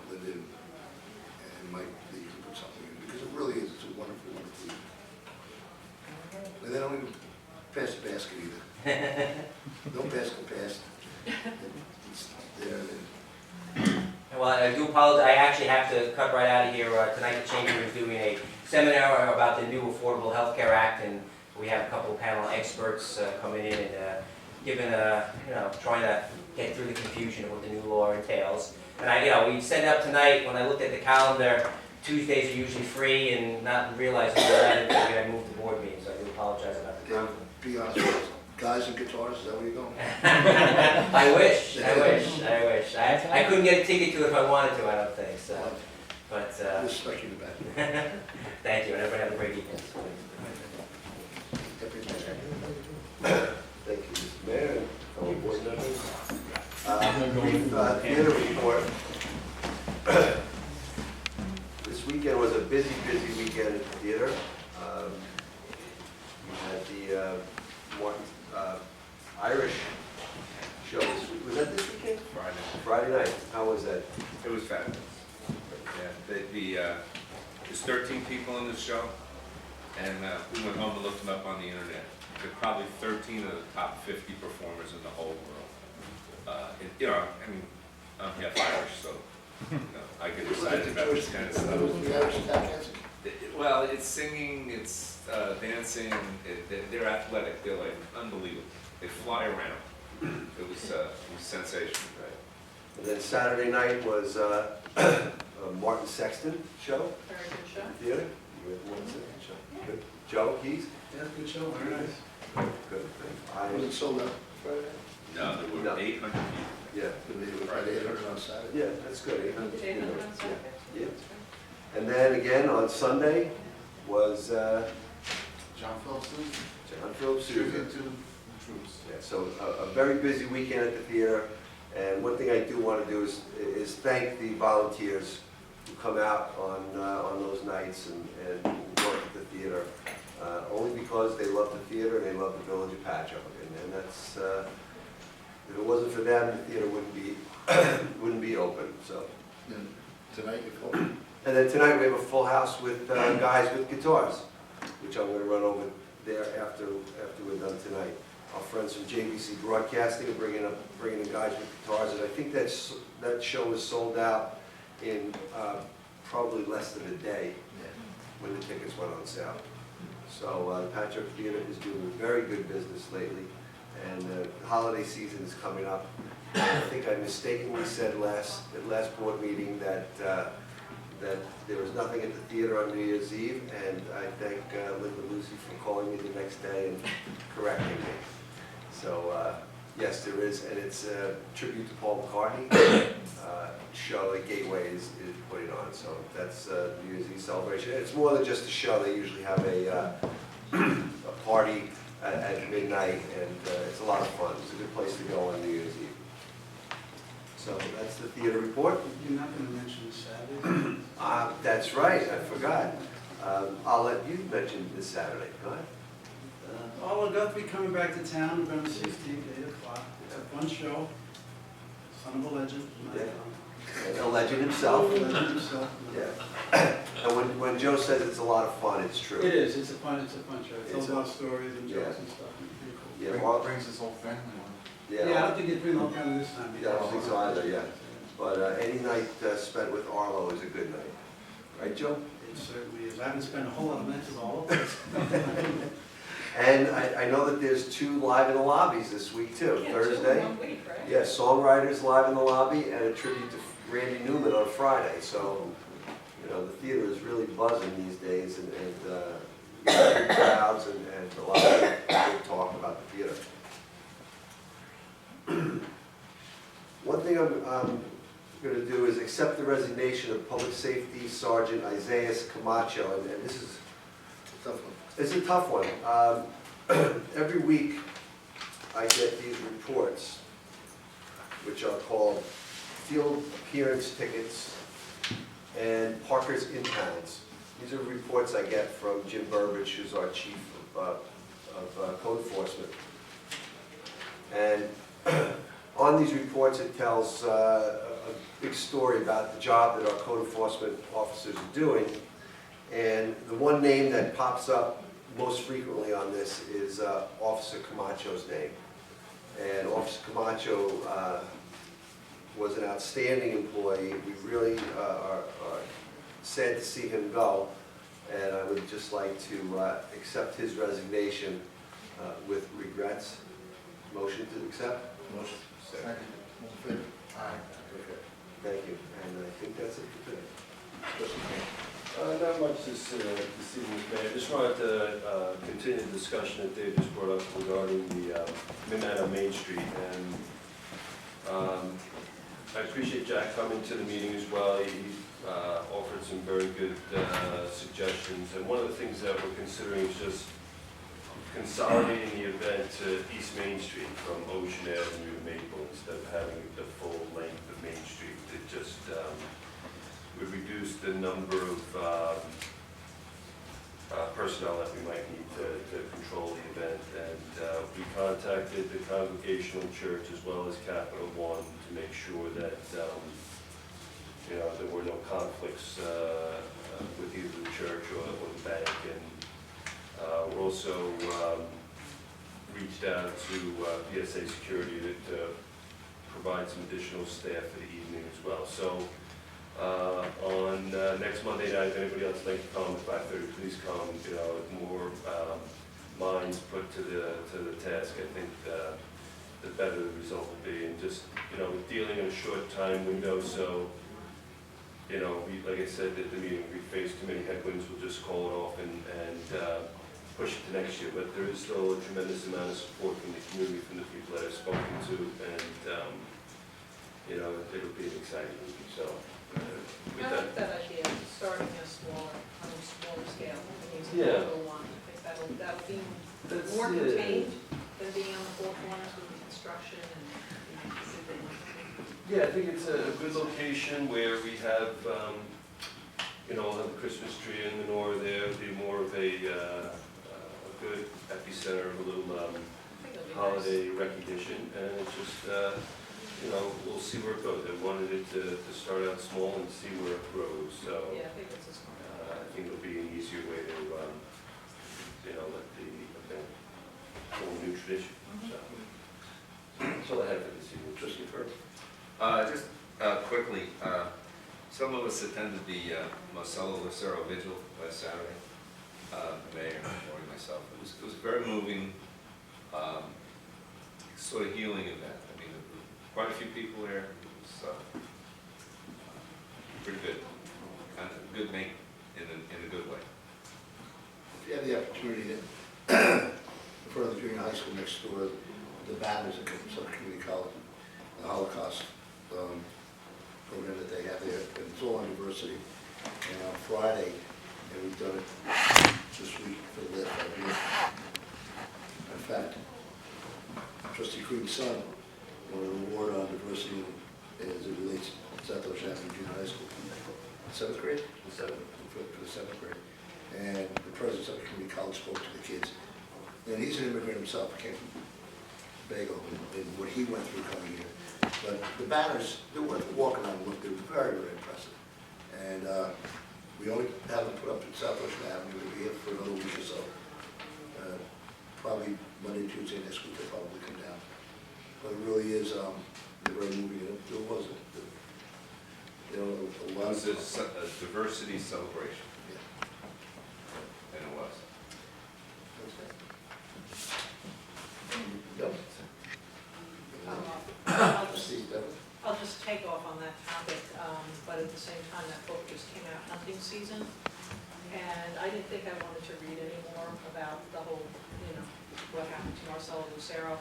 Lyndon and Mike, that you can put something in, because it really is, it's a wonderful, wonderful evening. And they don't even pass the basket either. No basket passed. It's there, Well, I do apologize, I actually have to cut right out of here. Tonight the Chamber is doing a seminar about the new Affordable Health Care Act, and we have a couple of panel experts coming in and giving trying to get through the confusion of what the new law entails. And we set it up tonight. When I looked at the calendar, Tuesdays are usually free, and not realizing that I moved the board meeting, so I do apologize about the conflict. be honest with us. Guys and guitars, is that where you're going? I wish. I couldn't get a ticket to it if I wanted to, I don't think, so. But, Respect you the back. thank you, and everybody have a great evening. Thank you, Mr. Mayor, and fellow board members. Brief theater report. This weekend was a busy weekend at the theater. We had the Martin Irish show this week. Was that this weekend? Friday night. How was that? It was fabulous. Yeah, there's 13 people in this show, and we went home and looked them up on the internet. They're probably 13 of the top 50 performers in the whole world. I'm half Irish, so I get excited about this kind of stuff. Well, it's singing, it's dancing, they're athletic, they're like unbelievable. They fly around. It was sensational. Right. And then Saturday night was a Martin Sexton show. Very good show. Theater. You had the Martin Sexton show. Good. Joe Keys. Yeah, good show, very nice. Good. Was it sold out Friday? No, there were No. 800 people. Yeah. Friday, 800 on Saturday. Yeah, that's good. 800. Did 800 on Saturday? Yeah. And then again on Sunday was John Phillips, John Phillips Sousa. tribute to the troops. Yeah, so a very busy weekend at the theater, and one thing I do want to do is thank the volunteers who come out on those nights and work at the theater, only because they love the theater and they love the village of Patchogue, and that's if it wasn't for them, the theater wouldn't be open. So Then tonight you call. and then tonight we have a full house with guys with guitars, which I'm going to run over there after we're done tonight. Our friends from JVC Broadcasting are bringing in guys with guitars, and I think that show is sold out in probably less than a day when the tickets went on sale. So the Patchogue Theater is doing very good business lately, and the holiday season is coming up. I think I mistakenly said at last board meeting that there was nothing at the theater on New Year's Eve, and I thank Linda Lucy for calling me the next day and correcting me. So yes, there is, and it's a tribute to Paul McCartney show that Gateway is putting on. So that's New Year's Eve celebration. It's more than just a show. They usually have a party at midnight, and it's a lot of fun. It's a good place to go on New Year's Eve. So that's the theater report. You're not going to mention Saturday? That's right, I forgot. I'll let you mention this Saturday. Go ahead. We'll go to be coming back to town November 16th, 8 o'clock. It's a fun show. Son of a legend. And a legend himself. Legend himself. Yeah. And when Joe says it's a lot of fun, it's true. It is. It's a fun show. It tells a lot of stories and jokes and stuff. It's pretty cool. Yeah, Mark Brings his whole family on. Yeah, I don't think it's been all kind of this time. Yeah, I don't think so either, yeah. But any night spent with Arlo is a good night. Right, Joe? It certainly is. I haven't spent a whole lot of nights with all of us. And I know that there's 2 live in the lobbies this week too, Yeah, Thursday. 2 in 1 week, right? Yeah, songwriters live in the lobby and a tribute to Randy Newman on Friday. So, you know, the theater is really buzzing these days, and big crowds and a lot of good talk about the theater. One thing I'm going to do is accept the resignation of Public Safety Sergeant Isaiah Camacho, and this is Tough one. it's a tough one. Every week I get these reports, which are called field appearance tickets and Parker's impounds. These are reports I get from Jim Burbidge, who's our chief of code enforcement. And on these reports it tells a big story about the job that our code enforcement officers are doing. And the one name that pops up most frequently on this is Officer Camacho's name. And Officer Camacho was an outstanding employee. We really are sad to see him go. And I would just like to accept his resignation with regrets. Motion to accept? Motion. Second. All in favor? Aye. Okay. Thank you. And I think that's it for today. Trustee Grant. Not much this evening, Mayor. I just wanted to continue the discussion that Dave just brought up regarding the Midnight on Main Street. And I appreciate Jack coming to the meeting as well. He offered some very good suggestions. And one of the things that we're considering is just consolidating the event to East Main Street from Ocean Avenue to Maple instead of having the full length of Main Street. It just would reduce the number of personnel that we might need to control the event. And we contacted the Congregational Church as well as Capital One to make sure that you know, there were no conflicts with either the church or the bank. And we're also reached out to PSA Security to provide some additional staff for the evening as well. So on next Monday night, if anybody else would like to come at 5:30, please come. You know, more minds put to the task, I think the better the result will be. And just, you know, dealing in a short time window, so you know, like I said at the meeting, if we face too many headwinds, we'll just call it off and push it to next year. But there is still a tremendous amount of support from the community, from the people that I've spoken to, and you know, it'll be an exciting week. So with I that, like that idea, starting a smaller, on a smaller scale, using Yeah. the little one. I think that'll be That's more it. contained than being on the four corners with the construction and, you know, yeah, I think it's a good location where we have, you know, we'll have the Christmas tree in the north there. It'll be more of a good epicenter of a little I think it'll be holiday recognition, and it's just, you know, we'll see where it goes. I wanted it to start out small and see where it grows. nice. So Yeah, I think it's a smart. I think it'll be an easier way to, you know, let the event form a new tradition. So that's all I have for this evening. Trustee Burke. Just quickly, so Some of us attended the Marcelo Lucero Vigil last Saturday, the mayor, or myself. It was a very moving, sort of healing event. I mean, quite a few people there. It was pretty good, kind of good make in a good way. If you have the opportunity to, in front of the junior high school next door, the banners at some community college, the Holocaust program that they have there, and it's all on diversity. And on Friday, and we've done it this week for the last 5 years. In fact, Trustee Creed's son won an award on diversity as it relates to South Ocean Avenue Junior High School. 7th grade? For the 7th grade. And the president of the community college spoke to the kids. And he's an immigrant himself, came from Bago, and what he went through coming here. But the banners, they're worth walking around and look, they're very, very impressive. And we only have them put up at South Ocean Avenue, we'll be here for another week or so. Probably Monday, Tuesday next week, they'll probably come down. But it really is, they're very moving, and it was, you know, a It lot was of. a diversity celebration, Yeah. and it was. Yep. I'll just take off on that topic, but at the same time, that book just came out, Hunting Season, and I didn't think I wanted to read any more about the whole, what happened to Marcelo Lucero,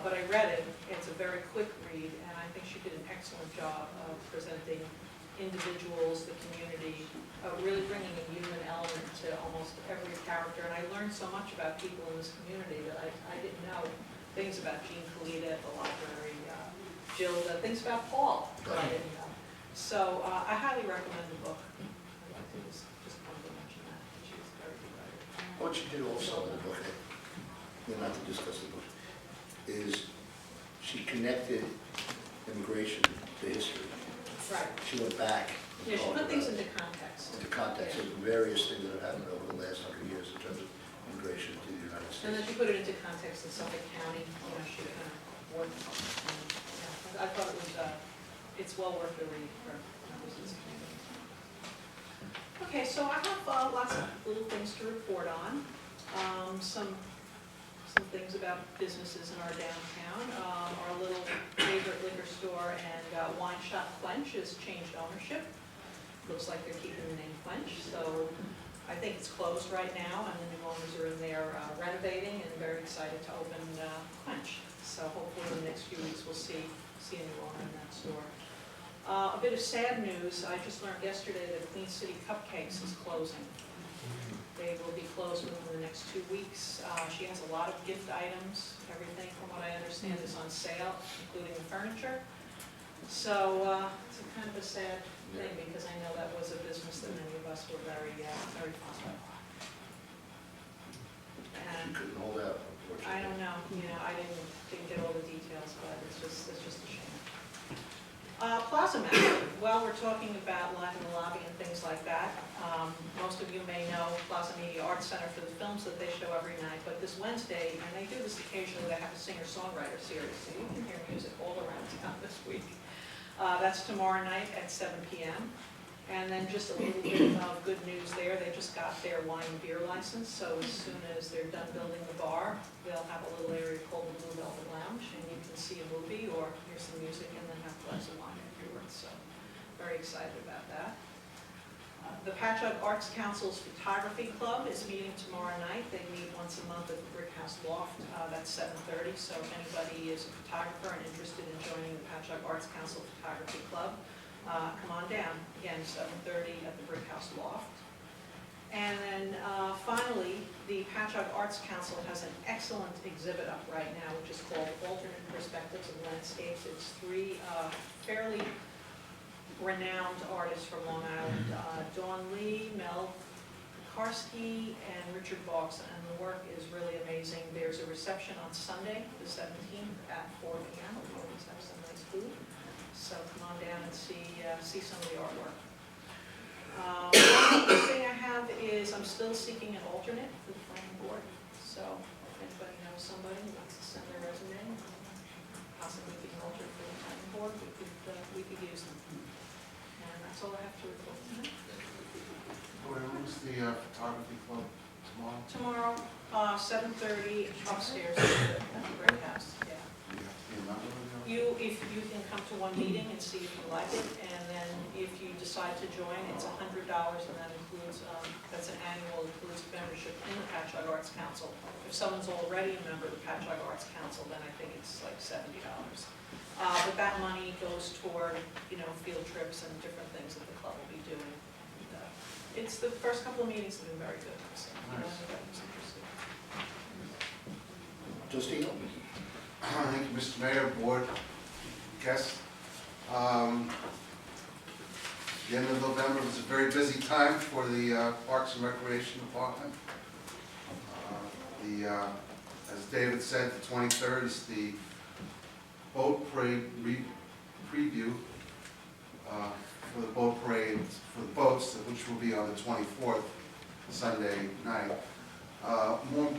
but I read it. It's a very quick read, and I think she did an excellent job of presenting individuals, the community, really bringing a human element to almost every character, and I learned so much about people in this community that I didn't know. Things about Jean Colita at the library, Jill, things about Paul that I didn't know. So I highly recommend the book. I'd like to just wanted to mention that. She was a very good writer. What she did also in the book, not to discuss the book, is she connected immigration to history. Right. She went back. Yeah, she put things into context. Into context of various things that have happened over the last 100 years in terms of immigration to the United States. And then she put it into context in Suffolk County. She kind of worked. I thought it was, it's well worth the read for members of this community. Okay, so I have lots of little things to report on. Some things about businesses in our downtown. Our little favorite liquor store and wine shop Quench has changed ownership. Looks like they're keeping the name Quench, so I think it's closed right now, and the new owners are in there renovating and very excited to open Quench. So hopefully in the next few weeks we'll see a new owner in that store. A bit of sad news, I just learned yesterday that Queen City Cupcakes is closing. They will be closed within the next 2 weeks. She has a lot of gift items. Everything, from what I understand, is on sale, including the furniture. So it's a kind of a sad thing, because I know that was a business that many of us were very fond of. She couldn't hold out, unfortunately. I don't know, I didn't get all the details, but it's just a shame. Plaza Map, well, we're talking about Live in the Lobby and things like that. Most of you may know Plaza Media Arts Center for the films that they show every night, but this Wednesday, and they do this occasionally, they have a singer-songwriter series, so you can hear music all around town this week. That's tomorrow night at 7 p.m. And then just a little bit of good news there, they just got their wine and beer license, so as soon as they're done building the bar, they'll have a little area called the Blue Velvet Lounge, and you can see a movie or hear some music and then have a glass of wine afterwards, so very excited about that. The Patchogue Arts Council's Photography Club is meeting tomorrow night. They meet once a month at the Brick House Loft. That's 7:30, so if anybody is a photographer and interested in joining the Patchogue Arts Council Photography Club, come on down. Again, 7:30 at the Brick House Loft. And then finally, the Patchogue Arts Council has an excellent exhibit up right now, which is called Alternate Perspectives of Landscapes. It's 3 fairly renowned artists from Long Island, Dawn Lee, Mel Karski, and Richard Boggs, and the work is really amazing. There's a reception on Sunday, the 17th at 4 p.m. We always have some nice food. So come on down and see some of the artwork. One other thing I have is I'm still seeking an alternate for the planning board. So if anybody knows somebody who wants to send their resume, possibly be an alternate for the planning board, we could use them. And that's all I have to report tonight. When's the photography club tomorrow? Tomorrow, 7:30 upstairs at the Brick House, yeah. Do you have to be a member of the? If you can come to one meeting and see if you like it, and then if you decide to join, it's $100, and that includes, that's an annual, includes membership in the Patchogue Arts Council. If someone's already a member of the Patchogue Arts Council, then I think it's like $70. But that money goes toward, field trips and different things that the club will be doing. And, it's the first couple of meetings have been very good, so, Nice. everybody's interested. Trustee? Thank you, Mr. Mayor, board, guests. The end of November was a very busy time for the Parks and Recreation Department. As David said, the 23rd is the boat parade preview for the boat parade for the boats, which will be on the 24th, Sunday night. More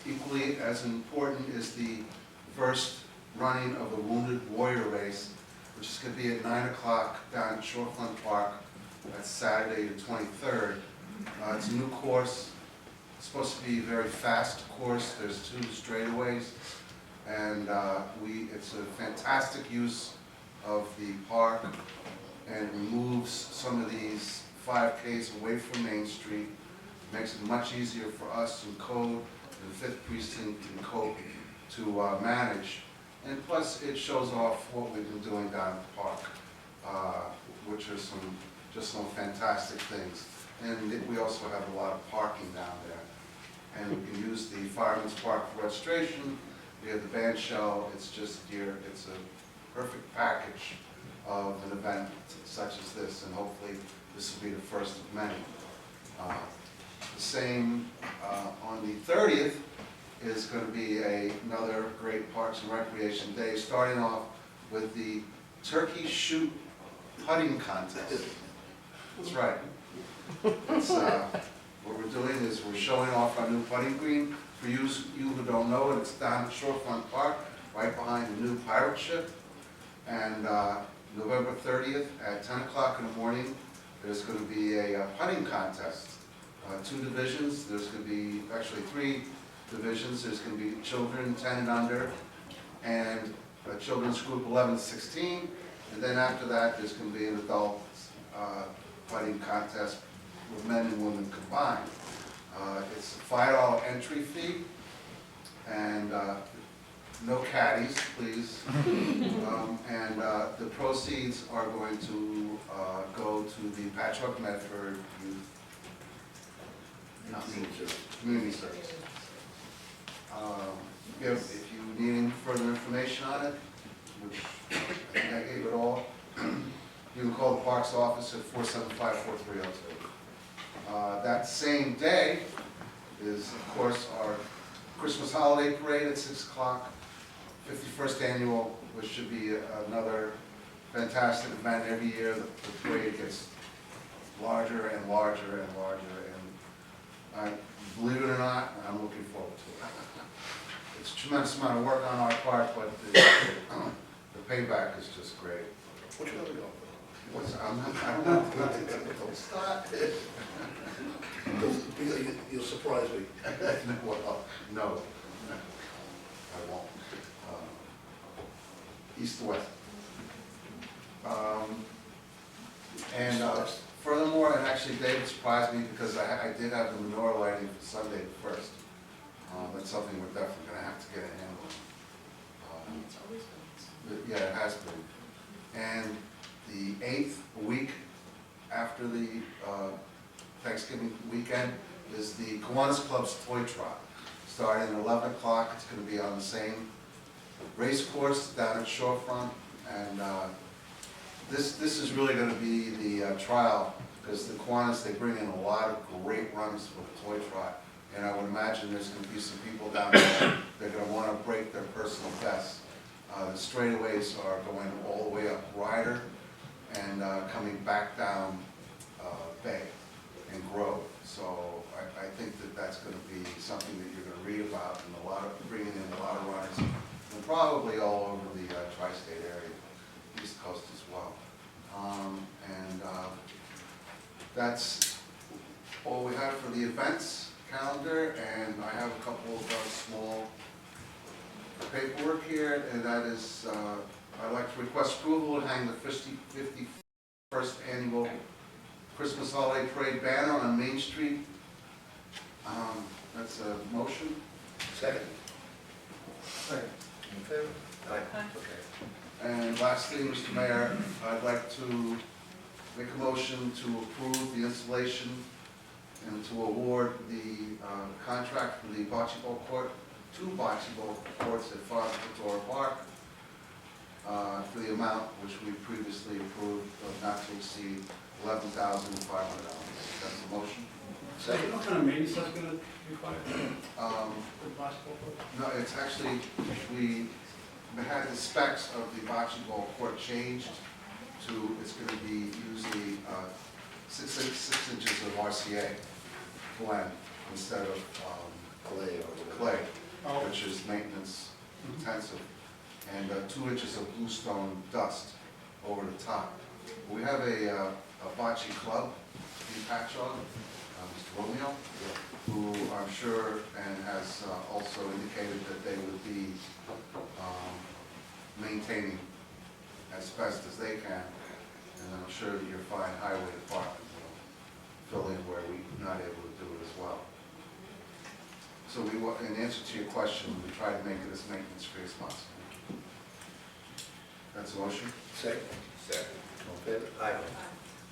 equally as important is the first running of the Wounded Warrior Race, which is going to be at 9 o'clock down at Shorefront Park. That's Saturday the 23rd. It's a new course. It's supposed to be a very fast course. There's 2 straightaways, and it's a fantastic use of the park, and removes some of these 5Ks away from Main Street. It makes it much easier for us in code, the 5th Precinct in code, to manage. And plus, it shows off what we've been doing down at the park, which are some fantastic things. And we also have a lot of parking down there. And we can use the Fireman's Park for registration. We have the band shell. It's just here. It's a perfect package of an event such as this, and hopefully this will be the first of many. The same on the 30th is going to be another great Parks and Recreation Day, starting off with the turkey shoot putting contest. That's right. It's, what we're doing is we're showing off our new putting green. For you who don't know it, it's down at Shorefront Park, right behind the new pirate ship. And November 30th at 10 o'clock in the morning, there's going to be a putting contest. 2 divisions. There's going to be actually 3 divisions. There's going to be children 10 and under, and a children's group 11 to 16. And then after that, there's going to be an adult putting contest with men and women combined. It's a $5 entry fee, and no caddies, please. And the proceeds are going to go to the Patchogue Medford Youth Community Service. If you need any further information on it, which I think I gave it all, you can call the Parks office at 475-4302. That same day is, of course, our Christmas holiday parade at 6 o'clock, 51st annual, which should be another fantastic event. Every year the parade gets larger and larger and larger, and believe it or not, I'm looking forward to it. It's a tremendous amount of work on our part, but the payback is just great. Which one are we going I don't know. Don't start. You'll surprise me. Well, no, I won't. East to west. And furthermore, and actually David surprised me because I did have the menorah lighting for Sunday the 1st. That's something we're definitely going to have to get a handle on. It's always been. Yeah, it has been. And the 8th, a week after the Thanksgiving weekend, is the Kiwanis Club's Toy Trot. Starting at 11 o'clock, it's going to be on the same race course down at Shorefront. And this is really going to be the trial, because the Kiwanis, they bring in a lot of great runners for the Toy Trot. And I would imagine there's going to be some people down there that are going to want to break their personal best. The straightaways are going all the way up Ryder and coming back down Bay and Grove. So I think that that's going to be something that you're going to read about, and bringing in a lot of runners, and probably all over the tri-state area, East Coast as well. And that's all we have for the events calendar, and I have a couple of small paperwork here, and that is, I'd like to request approval to hang the 51st annual Christmas holiday parade banner on Main Street. That's a motion. Second. Second. In favor? Aye. Okay. And lastly, Mr. Mayor, I'd like to make a motion to approve the installation and to award the contract for the bocce ball court, 2 bocce ball courts at 5 Victoria Park, for the amount which we previously approved of not to exceed $11,500. That's the motion. Second. What kind of maintenance that's gonna require Um, for the basketball court? No, it's actually, we had the specs of the bocce ball court changed to, it's going to be usually 6 inches of RCA blend instead of clay, which is maintenance intensive, and 2 inches of bluestone dust over the top. We have a bocce club in Patchogue, Mr. Romeo, who I'm sure and has also indicated that they would be maintaining as best as they can, and I'm sure that your fine highway department will fill in where we're not able to do it as well. So we, in answer to your question, we try to make it as maintenance free as possible. That's a motion. Second. Second. All in favor? Aye.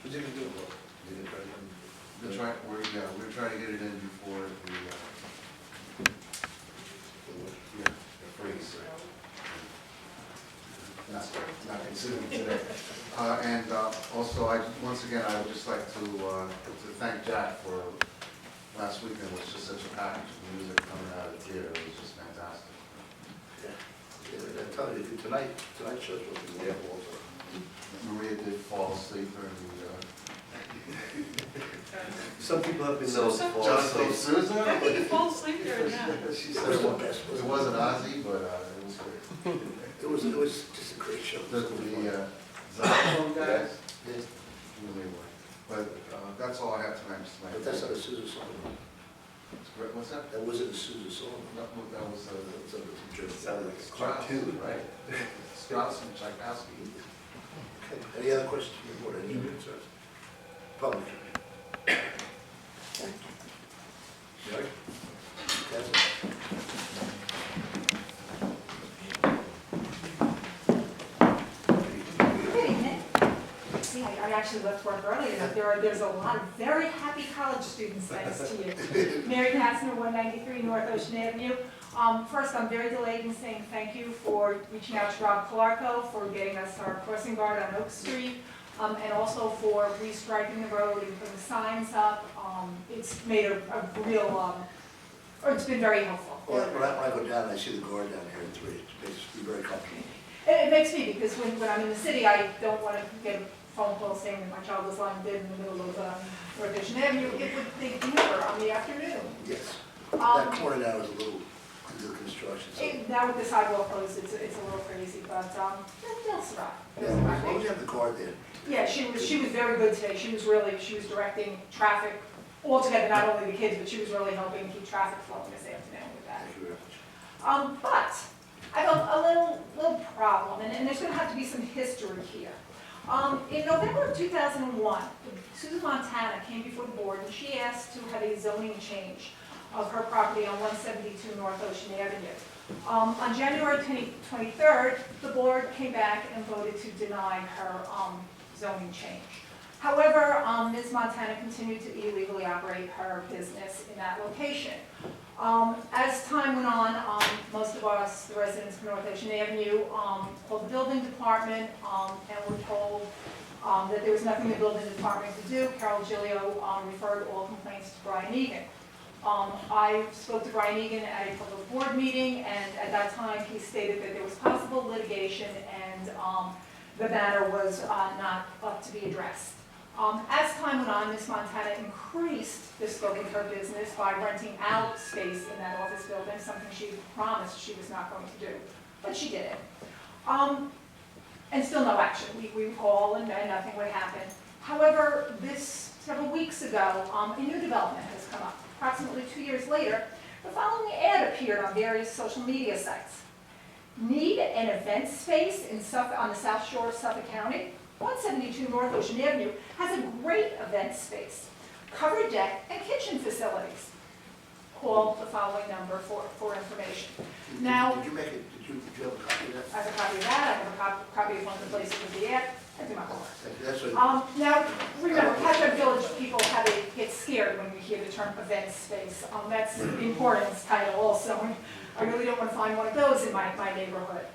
Who's it gonna do? Is it gonna try We're trying to get it in before the freeze. Not considering today. And also, once again, I would just like to thank Jack for last weekend. Was just such a package of music coming out of the theater. It was just fantastic. Yeah, I'm telling you, tonight's show's supposed to be there also. Maria did fall asleep during the. Some people have been known to fall Jonathan asleep. Sousa? How can you fall asleep during that? She said it wasn't Ozzy, but it was good. It was just a great show. The xylophone guys? Yeah. Really were. But that's all I have tonight, Mr. Mayor. But that's not a Sousa song. What's that? That wasn't a Sousa song. That was It sounded like a Strauss, cartoon. right? Strauss and Tchaikovsky. Okay. Any other questions from the board? Any other concerns? Public. Mary? Council? Good evening. See, I actually left work early enough. There's a lot of very happy college students thanks to you. Mary Kassner, 193 North Ocean Avenue. First, I'm very delayed in saying thank you for reaching out to Rob Clarko for getting us our crossing guard on Oak Street, and also for restriping the road and putting signs up. It's made a real, or it's been very helpful. Well, when I go down, I see the guard down here in 3. It makes me very comfortable. It makes me, because when I'm in the city, I don't want to get a phone call saying that my child is lying dead in the middle of North Ocean Avenue. They'd never on the afternoon. Yes. That corner now is a little under construction. So. Now with the sidewalk closed, it's a little crazy, but they'll survive. Yeah, as long as you have the guard there. Yeah, she was very good today. She was directing traffic altogether, not only the kids, but she was really helping keep traffic flowing this afternoon with that. Thank you very much. But I have a little problem, and there's going to have to be some history here. In November of 2001, Susan Montana came before the board, and she asked to have a zoning change of her property on 172 North Ocean Avenue. On January 23rd, the board came back and voted to deny her zoning change. However, Ms. Montana continued to illegally operate her business in that location. As time went on, most of us, the residents of North Ocean Avenue, called the building department and were told that there was nothing the building department could do. Carol Giglio referred all complaints to Brian Egan. I spoke to Brian Egan at a public board meeting, and at that time he stated that there was possible litigation and the matter was not up to be addressed. As time went on, Ms. Montana increased the scope of her business by renting out space in that office building, something she promised she was not going to do, but she did it. and still no action. We would call and nothing would happen. However, several weeks ago, a new development has come up. Approximately 2 years later, the following ad appeared on various social media sites. Need an event space on the South Shore of Suffolk County? 172 North Ocean Avenue has a great event space, covered deck, and kitchen facilities. Call the following number for information. Now, Did you make it, did you have a copy of that? I have a copy of that, I have a copy of one of the places with the ad, I do my homework. That's what. Now, remember, Patchogue Village people get scared when we hear the term event space. That's the importance title also. I really don't want to find one of those in my neighborhood.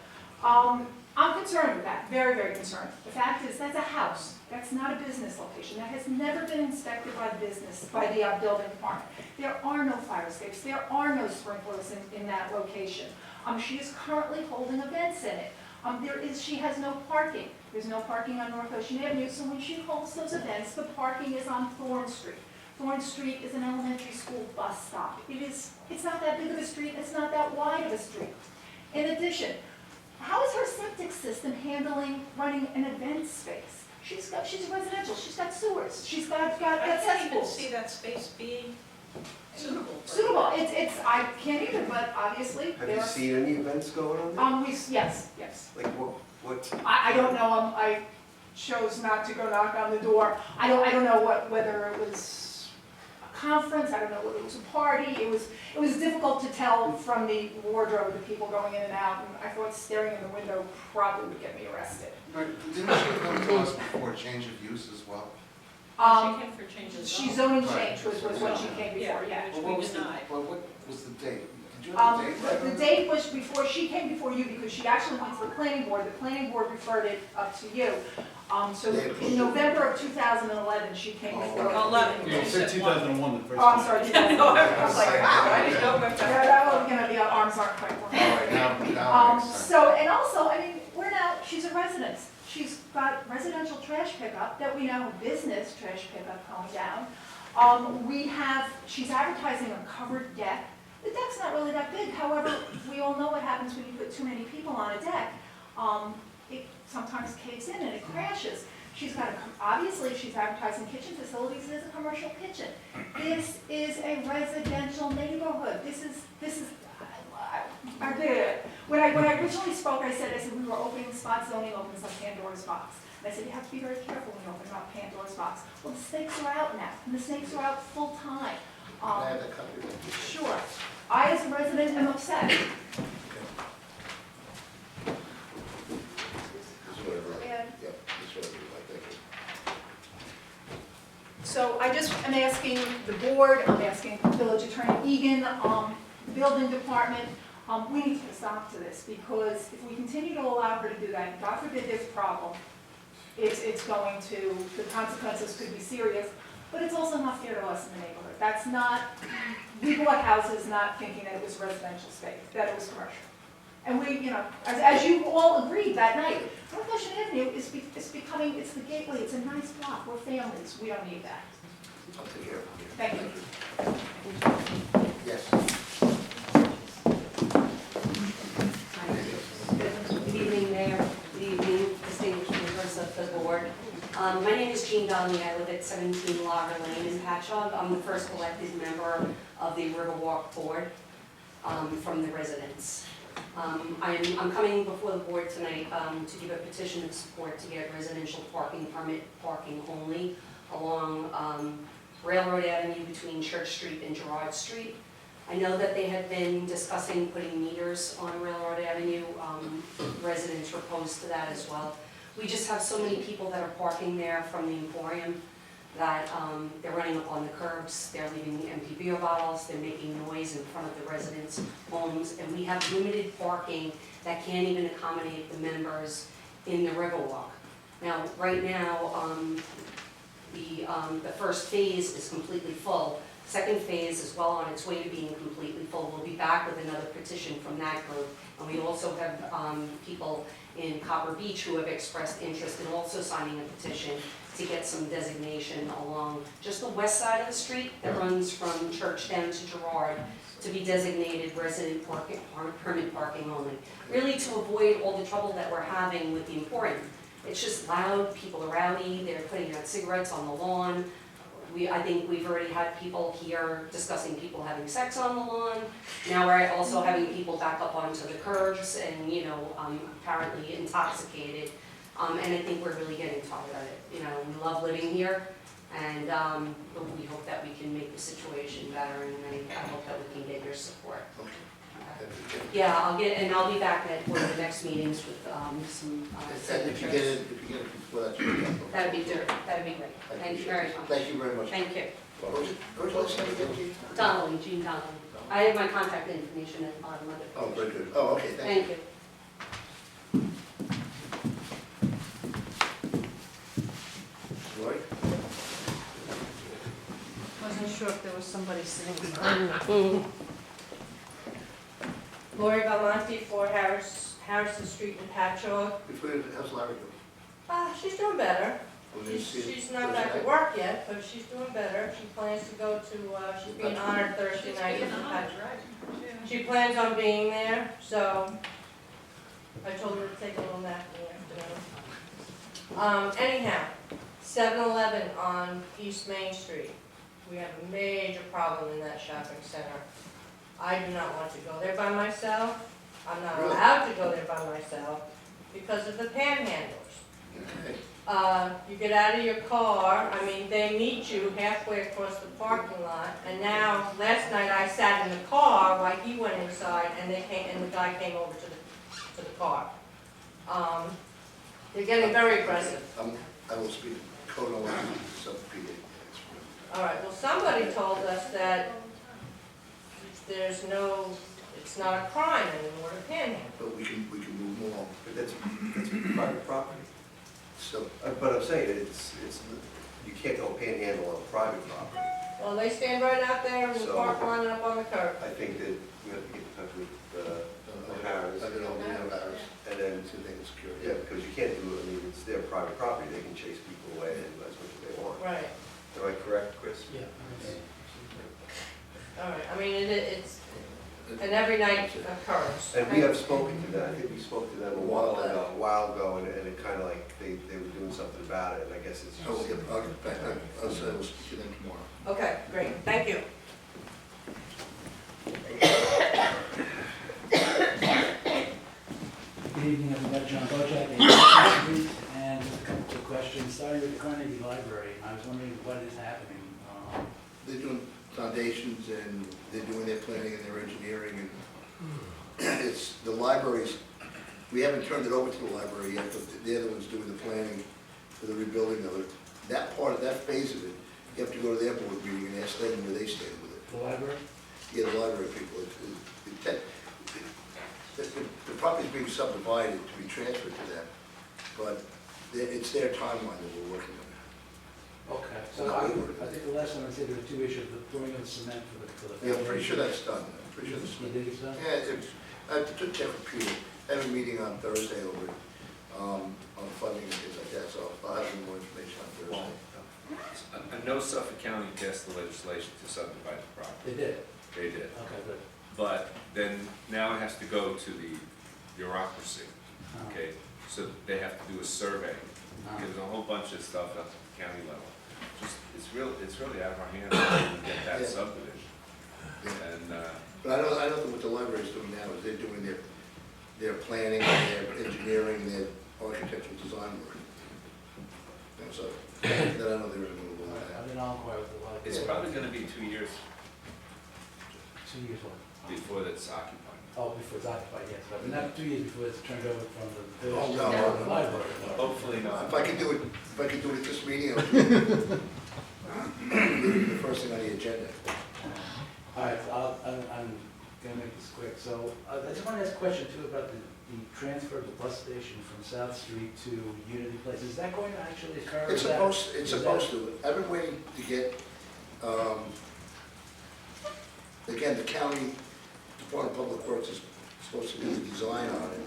I'm concerned with that, very, very concerned. The fact is, that's a house. That's not a business location. That has never been inspected by the building department. There are no fire escapes. There are no sprinklers in that location. She is currently holding events in it. She has no parking. There's no parking on North Ocean Avenue, so when she holds those events, the parking is on Thorn Street. Thorn Street is an elementary school bus stop. It's not that big of a street, it's not that wide of a street. In addition, how is her septic system running an event space? She's residential, she's got sewers, she's got I can't even cesspools. see that space being suitable. Suitable, I can't either, but obviously, Have you seen any events going on there? Yes. Like what? I don't know, I chose not to go knock on the door. I don't know whether it was a conference, I don't know whether it was a party. It was difficult to tell from the wardrobe, the people going in and out, and I thought staring in the window probably would get me arrested. Right, didn't she come to us before change of use as well? She came for changes. She zoning change was what she came before, yeah. Which we denied. What was the date? Did you have the date? The date was before, she came before you because she actually went to the planning board. The planning board referred it up to you. So in November of 2011, she came before. 11. You said 2001 the first Oh, I'm time. sorry, 2011. I was like, wow, I didn't know about Yeah, that. the arms aren't quite working. All right, now it makes sense. So, and also, she's a resident. She's got residential trash pickup that we know, business trash pickup going down. She's advertising a covered deck. The deck's not really that big, however, we all know what happens when you put too many people on a deck. It sometimes caves in and it crashes. Obviously, she's advertising kitchen facilities as a commercial kitchen. This is a residential neighborhood. When I originally spoke, I said we were opening spot zoning opens up Pandora's box. And I said, you have to be very careful when you open up Pandora's box. Well, the snakes are out now, and the snakes are out full time. Can I have that copy of that? Sure. I, as a resident, am upset. This is whatever. And Yep, this is whatever you like, thank you. so I just am asking the board, I'm asking Village Attorney Egan, building department, we need to put a stop to this, because if we continue to allow her to do that, God forbid there's a problem, the consequences could be serious, but it's also not fair to us in the neighborhood. That's not, we bought houses not thinking that it was residential space, that it was commercial. And we, as you all agreed that night, North Ocean Avenue is becoming, it's the gateway, it's a nice block, we're families, we don't need that. I'll take care of it. Thank you. Yes. Good evening, Mayor. Good evening, distinguished members of the board. My name is Jean Donnelly. I live at 17 Lager Lane in Patchogue. I'm the first elected member of the Riverwalk Board from the residents. I'm coming before the board tonight to give a petition of support to get residential parking permit, parking only, along Railroad Avenue between Church Street and Girard Street. I know that they had been discussing putting meters on Railroad Avenue. Residents were opposed to that as well. We just have so many people that are parking there from the Emporium that they're running up on the curbs, they're leaving empty beer bottles, they're making noise in front of the residents' homes, and we have limited parking that can't even accommodate the members in the Riverwalk. Now, right now, the first phase is completely full, Second phase is well on its way to being completely full. We'll be back with another petition from that group. And we also have people in Copper Beach who have expressed interest in also signing a petition to get some designation along just the west side of the street that runs from Church down to Girard to be designated resident parking, permit parking only. Really to avoid all the trouble that we're having with the importing. It's just loud, people are rowdy, they're putting out cigarettes on the lawn. I think we've already had people here discussing people having sex on the lawn. Now we're also having people back up onto the curbs and, apparently intoxicated. And I think we're really getting tired of it. We love living here, and we hope that we can make the situation better, and I hope that we can get your support. Okay. Yeah, I'll be back at one of the next meetings with some And if you get it before that, That'd be great. Thank you very much. Thank you very much. Thank you. Where's your last name again, Jean? Donnelly, Jean Donnelly. I have my contact information at the bottom of it. Oh, very good. Oh, okay, thank you. Thank you. Roy? Wasn't sure if there was somebody sitting behind. Lori Belmonte, 4 Harrison Street in Patchogue. How's Larry doing? She's doing better. Well, did you see it She's not back Thursday at night? work yet, but she's doing better. She plans to go to, she's being honored Thursday night. in Patchogue. She plans on being there, so I told her to take a little nap in the afternoon. Anyhow, 7-Eleven on East Main Street. We have a major problem in that shopping center. I do not want to go there by myself. I'm not Really? allowed to go there by myself because of the panhandlers. Okay. You get out of your car, they meet you halfway across the parking lot, and now, last night I sat in the car while he went inside, and the guy came over to the car. They're getting very aggressive. I will speak to code on PA. All right, well, somebody told us that it's not a crime anymore to panhandle. But we can move more. But that's private property. So, But I'm saying, you can't go panhandle on private property. Well, they stand right out there in the So- park lining up on the curb. I think that we have to get in touch with Harris. I don't know, we have ours. And then, See if they can secure it. yeah, because you can't do it, it's their private property, they can chase people away and do as much as they want. Right, Am I correct, Chris? Yeah. all right, it's, and every night occurs. And we have spoken to them, I think we spoke to them a while ago, and it kind of like, they were doing something about it, and I guess it's I will just. I'll get back, I'll speak to them tomorrow. Okay, great, thank you. Good evening, everybody. John Bojack, 8th Street, and just a couple of questions, starting with the Carnegie Library. I was wondering what is happening. They're doing foundations and they're doing their planning and their engineering and it's, the libraries, we haven't turned it over to the library yet, but they're the ones doing the planning for the rebuilding of it. That part of, that phase of it, you have to go to their board meeting and ask them where they stand with it. The library? Yeah, the library people, the property's being subdivided to be transferred to them, but it's their timeline that we're working on. Okay. So I think the last time I said there were 2 issues, the pouring of the cement for the. Yeah, I'm pretty sure that's done. I'm pretty sure that's You think it's done? Yeah, I took check with Peter. I have a meeting on Thursday over it, on funding and things like that, so I'll have more information on Thursday. I know Suffolk County passed the legislation to subdivide the property. They did? They did. Okay, good. But then now it has to go to the bureaucracy, okay? So they have to do a survey. There's a whole bunch of stuff at the county level. It's really out of our hands to get that Yeah. subdivision. And, But I know that what the library's doing now is they're doing their planning, their engineering, their architectural design work. And so, then I know they're in the middle of I that. did all inquire with the library. it's probably gonna be 2 years 2 years old. before that's occupied. Oh, before it's occupied, yes, but not 2 years before it's turned over from the Oh, village no, to no. the library. Hopefully not. If I could do it this meeting, I'll do it. The first thing on the agenda. All right, so I'm gonna make this quick. So I just want to ask a question too about the transfer of the bus station from South Street to Unity Place. Is that going to actually occur? It's supposed to. I've been waiting to get, again, the county Department of Public Works is supposed to do the design on it,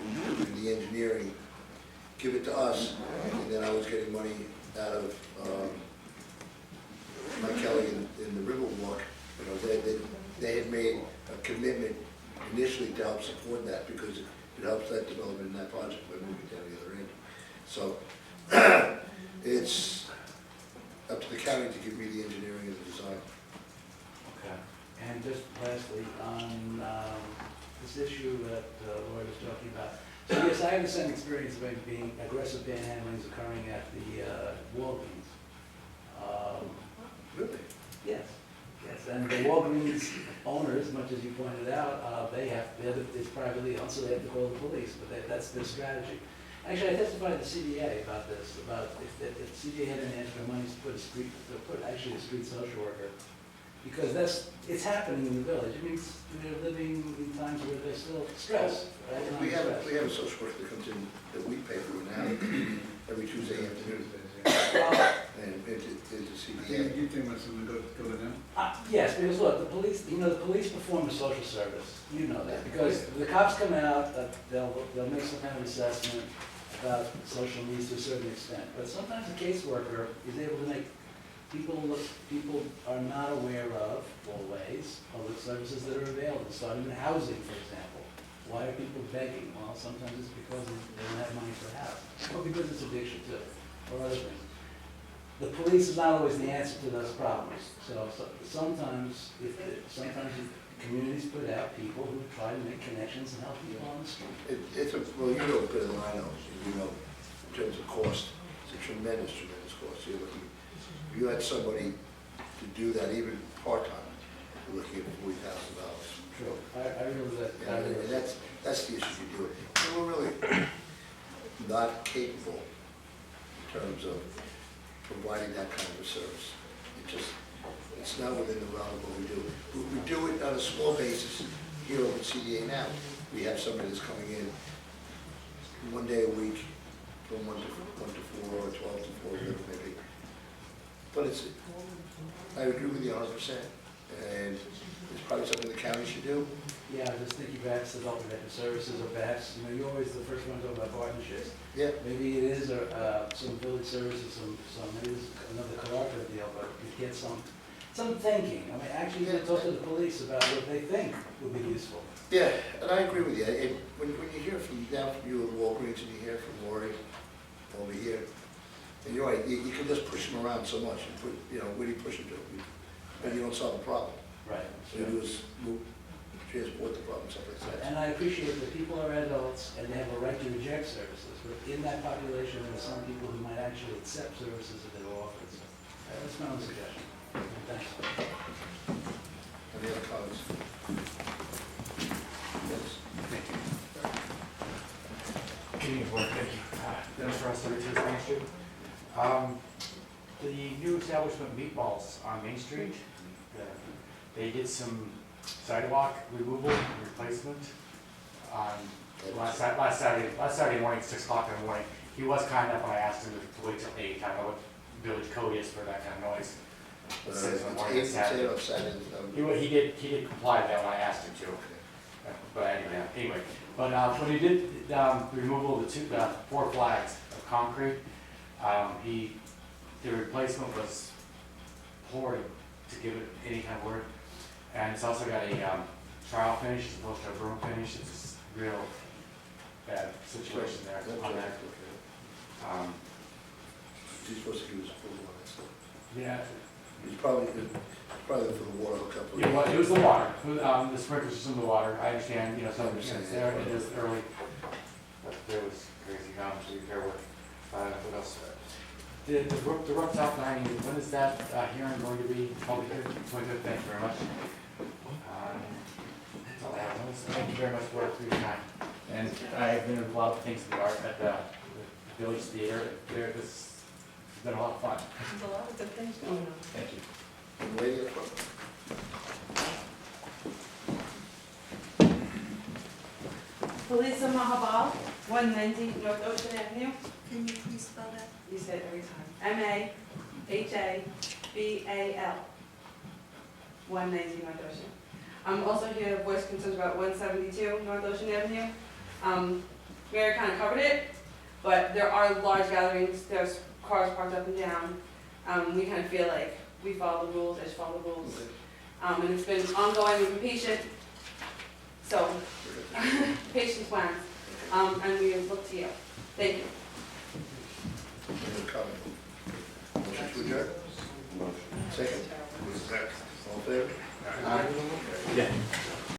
and the engineering, give it to us, and then I was getting money out of, Mike Kelly in the Riverwalk. You know, they had made a commitment initially to help support that, because it helps that development in that project by moving down the other end. So, it's up to the county to give me the engineering and the design. Okay. And just lastly, on this issue that Lloyd was talking about. So yes, I have the same experience of being aggressive panhandling is occurring at the Walgreens. Really? Yes, yes, and the Walgreens owners, much as you pointed out, it's privately owned, so they have to call the police, but that's their strategy. Actually, I testified to CDA about this, about if CDA had an extra money to put a street social worker, because it's happening in the village. It means they're living in times where they're still stressed, right? We have a social worker that comes in that we pay for now every Tuesday afternoon. And into CDA. You think that's something go to them? Yes, because look, the police perform a social service. You know that, because the cops come out, they'll make some kind of assessment about social needs to a certain extent. But sometimes a caseworker is able to make people are not aware of always public services that are available, starting in housing, for example. Why are people begging? Well, sometimes it's because they don't have money for a house, or because it's addiction too, or other things. The police is not always the answer to those problems. So sometimes communities put out people who try to make connections and help people on the street. Well, you know better than I know. You know, in terms of cost, it's a tremendous cost. If you had somebody to do that, even part-time, you're looking at $40,000. True. I remember that. And that's the issue you do. And we're really not capable in terms of providing that kind of a service. It's not within the realm of what we do. We do it on a small basis here over at CDA now. We have somebody that's coming in 1 day a week from 1 to 4 or 12 to 4, whatever it may be. But I agree with you 100%. And it's probably something the county should do. Yeah, I just think perhaps the Health Protective Services or perhaps, you're always the first one to talk about partnerships. Yeah. Maybe it is some village services, maybe it's another cooperative deal, but you get some thinking. I mean, actually, you talk to the police about what they think would be useful. Yeah, and I agree with you. When you hear from you at Walgreens and you hear from Lori over here, and you're right, you can just push them around so much and put, where do you push them to? And you don't solve the problem. Right. So you do is transport the problem, stuff like that. And I appreciate that people are adults and they have a right to reject services, but in that population, there are some people who might actually accept services that are offered. So that's my own suggestion. Thanks. Any other comments? Yes. Thank you. Good evening, Board. Thank you. Dennis Ross, 32 Main Street. The new establishment Meatballs on Main Street, they did some sidewalk removal and replacement on last Saturday morning, 6 o'clock in the morning. He was kind enough when I asked him to wait till 8. I don't know what village code is for that kind of noise. It says in the morning on Saturday. He did comply with that when I asked him to. But anyway, when he did the removal of the 4 flags of concrete, the replacement was poor to give it any kind of word. And it's also got a trial finish as opposed to a broom finish. It's a real bad situation there on that. He's supposed to give us a full on that stuff. Yeah. He's probably for the water hookup. Yeah, well, it was the water. The sprinkler system, the water. I understand, some of it's there. It is early. But there was crazy repair work. What else? The roof top lining, when is that hearing going to be public? Thank you very much. That's all I have. Thank you very much for your time. And I've been involved with things in the art at the Village Theater. This has been a lot of fun. There's a lot of good things going on. Thank you. And lady up front. Felisa Mahabal, 190 North Ocean Avenue. Can you please spell that? You say it every time. M-A-H-A-B-A-L. 190 North Ocean. I'm also here to voice concerns about 172 North Ocean Avenue. Mary kind of covered it, but there are large gatherings, there's cars parked up and down. We kind of feel like we follow the rules, they just follow the rules. And it's been ongoing, we've been patient, so, patience wins. And we look to you. Thank you. Any comment? Motion to adjourn? Second? All in favor? Yeah.